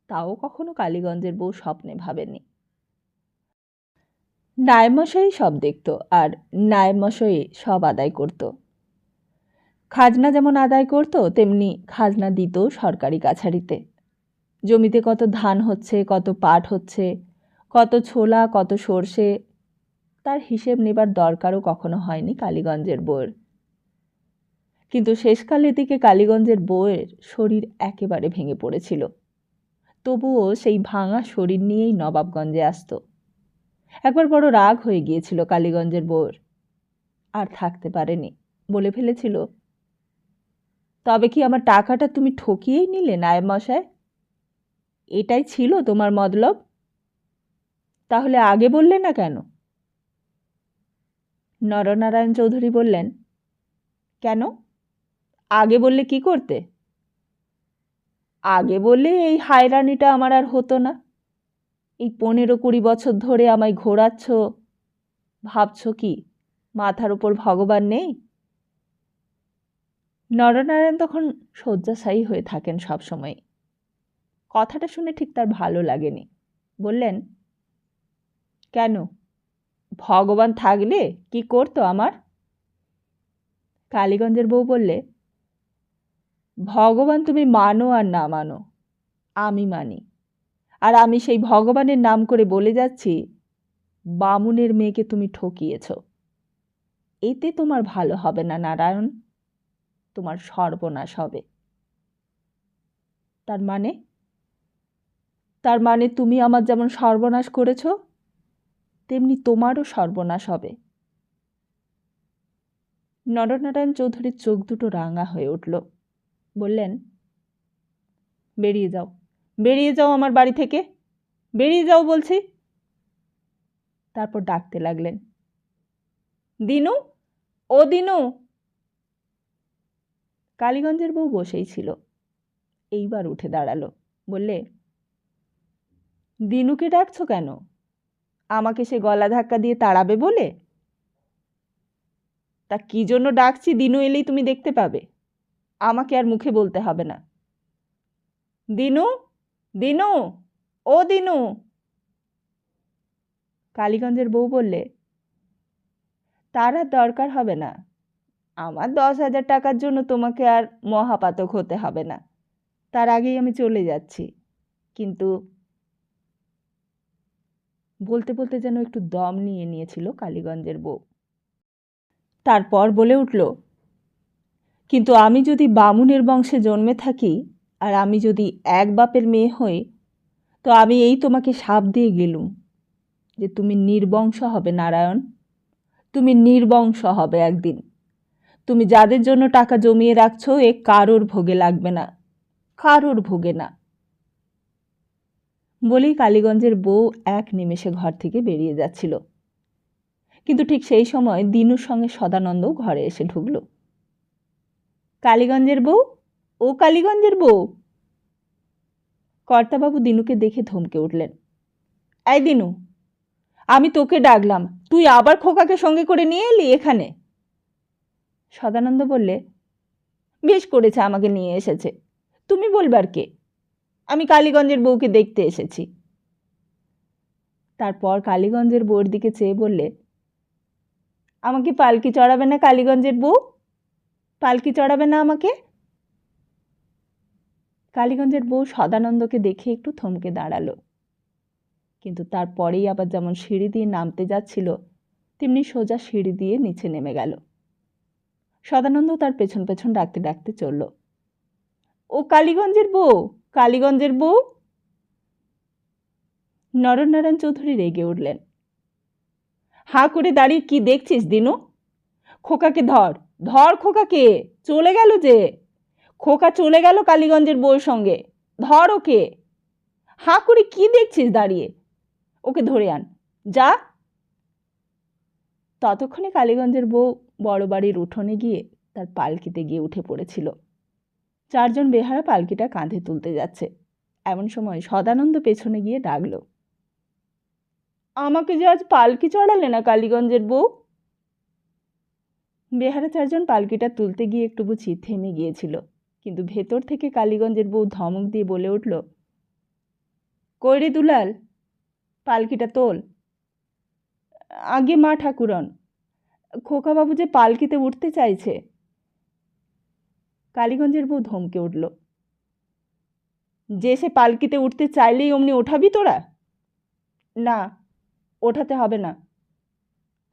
তাও কখনো কালীগঞ্জের বউ স্বপ্নে ভাবেনি। নায়েব মশাই সব দেখত, আর নায়েব মশাই সব আদায় করত। খাজনা যেমন আদায় করত, তেমনি খাজনা দিত সরকারি কাছারিতে। জমিতে কত ধান হচ্ছে, কত পাট হচ্ছে, কত ছোলা, কত সর্ষে, তার হিসেব নেবার দরকারও কখনো হয়নি কালীগঞ্জের বউয়ের। কিন্তু শেষকালের দিকে কালীগঞ্জের বউয়ের শরীর একেবারে ভেঙে পড়েছিল। তবুও সেই ভাঙা শরীর নিয়েই নবাবগঞ্জে আসত। একবার বড় রাগ হয়ে গিয়েছিল কালীগঞ্জের বউয়ের, আর থাকতে পারেনি, বলে ফেলেছিল, তবে কি আমার টাকাটা তুমি ঠকিয়েই নিলে নায়েব মশাই? এটাই ছিল তোমার মতলব? তাহলে আগে বললে না কেন? নরনারায়ণ চৌধুরী বললেন, কেন আগে বললে কি করতে? আগে বললে এই হায়রানিটা আমার আর হতো না। এই 15-20 বছর ধরে আমায় ঘোরাচ্ছ, ভাবছ কি মাথার উপর ভগবান নেই? নরনারায়ণ তখন শয্যাশায়ী হয়ে থাকেন সব সময়। কথাটা শুনে ঠিক তার ভালো লাগেনি। বললেন, কেন, ভগবান থাকলে কি করতো আমার? কালীগঞ্জের বউ বললে, ভগবান তুমি মানো আর না মানো, আমি মানি। আর আমি সেই ভগবানের নাম করে বলে যাচ্ছি, বামুনের মেয়েকে তুমি ঠকিয়েছ। এতে তোমার ভালো হবে না নারায়ণ, তোমার সর্বনাশ হবে। তার মানে তুমি আমার যেমন সর্বনাশ করেছ, তেমনি তোমারও সর্বনাশ হবে। নরনারায়ণ চৌধুরীর চোখ দুটো রাঙা হয়ে উঠল। বললেন, বেরিয়ে যাও, বেরিয়ে যাও আমার বাড়ি থেকে, বেরিয়ে যাও বলছি। তারপর ডাকতে লাগলেন, দিনু, ও দিনু। কালীগঞ্জের বউ বসেই ছিল, এইবার উঠে দাঁড়ালো। বললে, দিনুকে ডাকছো কেন? আমাকে সে গলা ধাক্কা দিয়ে তাড়াবে বলে? তা কি জন্য ডাকছি দিনু এলেই তুমি দেখতে পাবে, আমাকে আর মুখে বলতে হবে না। দিনু, দিনু, ও দিনু। কালীগঞ্জের বউ বললে, তার আর দরকার হবে না, আমার 10,000 টাকার জন্য তোমাকে আর মহাপাতক হতে হবে না, তার আগেই আমি চলে যাচ্ছি। কিন্তু বলতে বলতে যেন একটু দম নিয়ে নিয়েছিল কালীগঞ্জের বউ। তারপর বলে উঠল, কিন্তু আমি যদি বামুনের বংশে জন্মে থাকি, আর আমি যদি এক বাপের মেয়ে হই, তো আমি এই তোমাকে শাপ দিয়ে গেলুম যে তুমি নির্বংশ হবে নারায়ণ, তুমি নির্বংশ হবে একদিন। তুমি যাদের জন্য টাকা জমিয়ে রাখছো, এ কারোর ভোগে লাগবে না, কারোর ভোগে না। বলেই কালীগঞ্জের বউ এক নিমেষে ঘর থেকে বেরিয়ে যাচ্ছিল। কিন্তু ঠিক সেই সময় দিনুর সঙ্গে সদানন্দ ঘরে এসে ঢুকল। কালীগঞ্জের বউ, ও কালীগঞ্জের বউ। কর্তাবাবু দিনুকে দেখে ধমকে উঠলেন। এই দিনু, আমি তোকে ডাকলাম, তুই আবার খোকাকে সঙ্গে করে নিয়ে এলি এখানে? সদানন্দ বললে, বেশ করেছে আমাকে নিয়ে এসেছে, তুমি বলবার কে? আমি কালীগঞ্জের বউকে দেখতে এসেছি। তারপর কালীগঞ্জের বউর দিকে চেয়ে বললে, আমাকে পালকি চড়াবে না কালীগঞ্জের বউ? পালকি চড়াবে না আমাকে? কালীগঞ্জের বউ সদানন্দকে দেখে একটু থমকে দাঁড়ালো, কিন্তু তারপরেই আবার যেমন সিঁড়ি দিয়ে নামতে যাচ্ছিল তেমনি সোজা সিঁড়ি দিয়ে নিচে নেমে গেল। সদানন্দ তার পেছন পেছন ডাকতে ডাকতে চলল, ও কালীগঞ্জের বউ, কালীগঞ্জের বউ। নরনারায়ণ চৌধুরী রেগে উঠলেন। হাঁ করে দাঁড়িয়ে কি দেখছিস দিনু? খোকাকে ধর, ধর খোকাকে, চলে গেল যে, খোকা চলে গেল কালীগঞ্জের বউয়ের সঙ্গে, ধর ওকে। হাঁ করে কি দেখছিস দাঁড়িয়ে? ওকে ধরে আন, যা। ততক্ষণে কালীগঞ্জের বউ বড় বাড়ির উঠোনে গিয়ে তার পালকিতে গিয়ে উঠে পড়েছিল। চারজন বেহারা পালকিটা কাঁধে তুলতে যাচ্ছে। এমন সময় সদানন্দ পেছনে গিয়ে ডাকল, আমাকে যে আজ পালকি চড়ালে না কালীগঞ্জের বউ? বেহারা চারজন পালকিটা তুলতে গিয়ে একটু বুঝি থেমে গিয়েছিল, কিন্তু ভেতর থেকে কালীগঞ্জের বউ ধমক দিয়ে বলে উঠল, কই রে দুলাল, পালকিটা তোল। আগে মা ঠাকুরন, খোকাবাবু যে পালকিতে উঠতে চাইছে। কালীগঞ্জের বউ ধমকে উঠল, যে সে পালকিতে উঠতে চাইলেই অমনি ওঠাবি তোরা? না, ওঠাতে হবে না,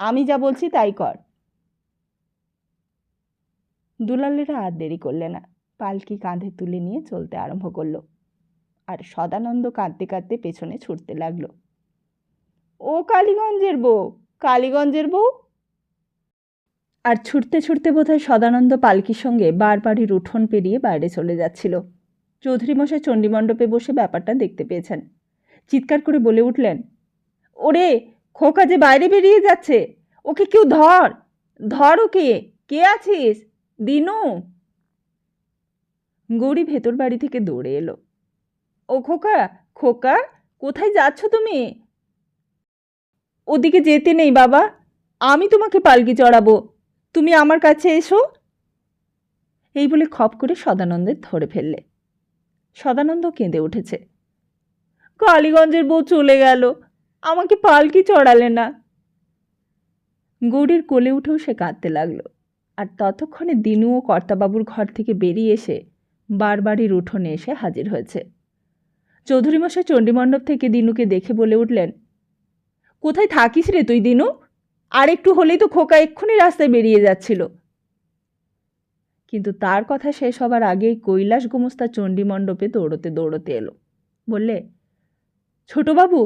আমি যা বলছি তাই কর। দুলালেরা আর দেরি করলে না, পালকি কাঁধে তুলে নিয়ে চলতে আরম্ভ করলো, আর সদানন্দ কাঁদতে কাঁদতে পেছনে ছুটতে লাগলো। ও কালীগঞ্জের বউ, কালীগঞ্জের বউ। আর ছুটতে ছুটতে বোধহয় সদানন্দ পালকির সঙ্গে বারবারই উঠোন পেরিয়ে বাইরে চলে যাচ্ছিল। চৌধুরী মশাই চণ্ডীমণ্ডপে বসে ব্যাপারটা দেখতে পেয়েছেন। চিৎকার করে বলে উঠলেন, ওরে খোকা যে বাইরে বেরিয়ে যাচ্ছে, ওকে কেউ ধর, ধর ওকে, কে আছিস? দিনু। গৌরী ভেতর বাড়ি থেকে দৌড়ে এলো। ও খোকা, খোকা, কোথায় যাচ্ছ তুমি? ওদিকে যেতে নেই বাবা, আমি তোমাকে পালকি চড়াবো, তুমি আমার কাছে এসো। এই বলে খপ করে সদানন্দের ধরে ফেললে। সদানন্দ কেঁদে উঠেছে। কালীগঞ্জের বউ চলে গেল, আমাকে পালকি চড়ালে না। গৌরীর কোলে উঠেও সে কাঁদতে লাগলো, আর ততক্ষণে দিনু ও কর্তাবাবুর ঘর থেকে বেরিয়ে এসে বারবারই উঠোনে এসে হাজির হয়েছে। চৌধুরীমশাই চণ্ডীমণ্ডপ থেকে দিনুকে দেখে বলে উঠলেন, কোথায় থাকিস রে তুই দিনু? আর একটু হলেই তো খোকা এক্ষুনি রাস্তায় বেরিয়ে যাচ্ছিল। কিন্তু তার কথা শেষ হবার আগেই কৈলাস গোমস্তা চণ্ডীমণ্ডপে দৌড়তে দৌড়তে এলো। বললে, ছোটবাবু,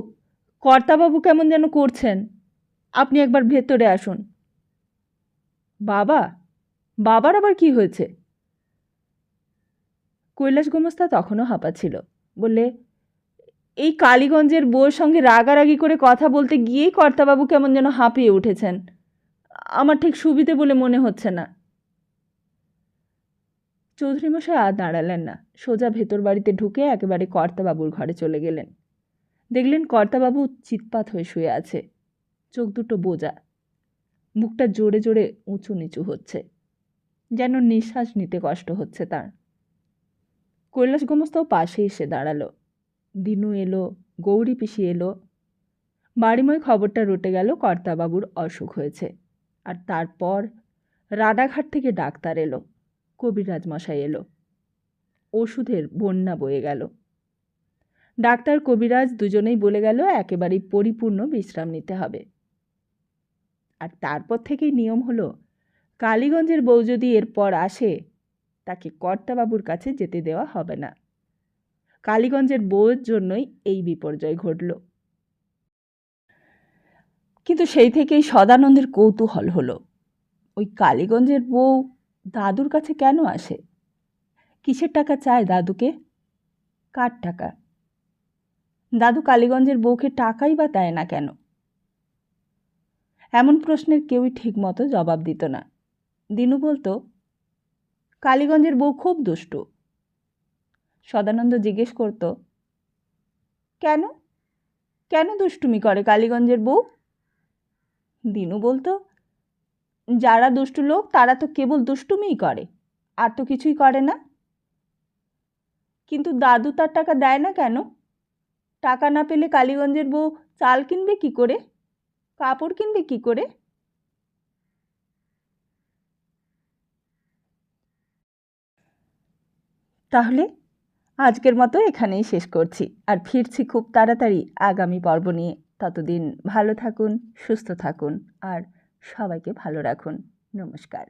কর্তাবাবু কেমন যেন করছেন, আপনি একবার ভেতরে আসুন। বাবা, বাবার আবার কি হয়েছে? কৈলাস গোমস্তা তখনও হাঁপাচ্ছিল। বললে, এই কালীগঞ্জের বউয়ের সঙ্গে রাগারাগি করে কথা বলতে গিয়েই কর্তাবাবু কেমন যেন হাঁপিয়ে উঠেছেন, আমার ঠিক সুবিধে বলে মনে হচ্ছে না। চৌধুরীমশাই আর দাঁড়ালেন না, সোজা ভেতর বাড়িতে ঢুকে একেবারে কর্তাবাবুর ঘরে চলে গেলেন। দেখলেন কর্তাবাবু চিৎপাত হয়ে শুয়ে আছে, চোখ দুটো বোজা, মুখটা জোরে জোরে উঁচু নিচু হচ্ছে, যেন নিঃশ্বাস নিতে কষ্ট হচ্ছে তার। কৈলাস গোমস্তাও পাশে এসে দাঁড়ালো। দিনু এলো, গৌরী পিসি এলো। বাড়িময় খবরটা রটে গেল কর্তাবাবুর অসুখ হয়েছে। আর তারপর রাডাঘাট থেকে ডাক্তার এলো, কবিরাজ মশাই এলো, ওষুধের বন্যা বয়ে গেল। ডাক্তার কবিরাজ দুজনেই বলে গেল একেবারেই পরিপূর্ণ বিশ্রাম নিতে হবে। আর তারপর থেকেই নিয়ম হলো, কালীগঞ্জের বউ যদি এরপর আসে তাকে কর্তাবাবুর কাছে যেতে দেওয়া হবে না। কালীগঞ্জের বউয়ের জন্যই এই বিপর্যয় ঘটল। কিন্তু সেই থেকেই সদানন্দের কৌতূহল হলো, ওই কালীগঞ্জের বউ দাদুর কাছে কেন আসে? কিসের টাকা চায় দাদুকে? কার টাকা? দাদু কালীগঞ্জের বউকে টাকাই বা দেয় না কেন? এমন প্রশ্নের কেউই ঠিকমতো জবাব দিত না। দিনু বলতো, কালীগঞ্জের বউ খুব দুষ্টু। সদানন্দ জিজ্ঞেস করত, কেন কেন দুষ্টুমি করে কালীগঞ্জের বউ? দিনু বলতো, যারা দুষ্টু লোক তারা তো কেবল দুষ্টুমিই করে, আর তো কিছুই করে না। কিন্তু দাদু তার টাকা দেয় না কেন? টাকা না পেলে কালীগঞ্জের বউ চাল কিনবে কি করে, কাপড় কিনবে কি করে? তাহলে আজকের মতো এখানেই শেষ করছি, আর ফিরছি খুব তাড়াতাড়ি আগামী পর্ব নিয়ে। ততদিন ভালো থাকুন, সুস্থ থাকুন, আর সবাইকে ভালো রাখুন। নমস্কার।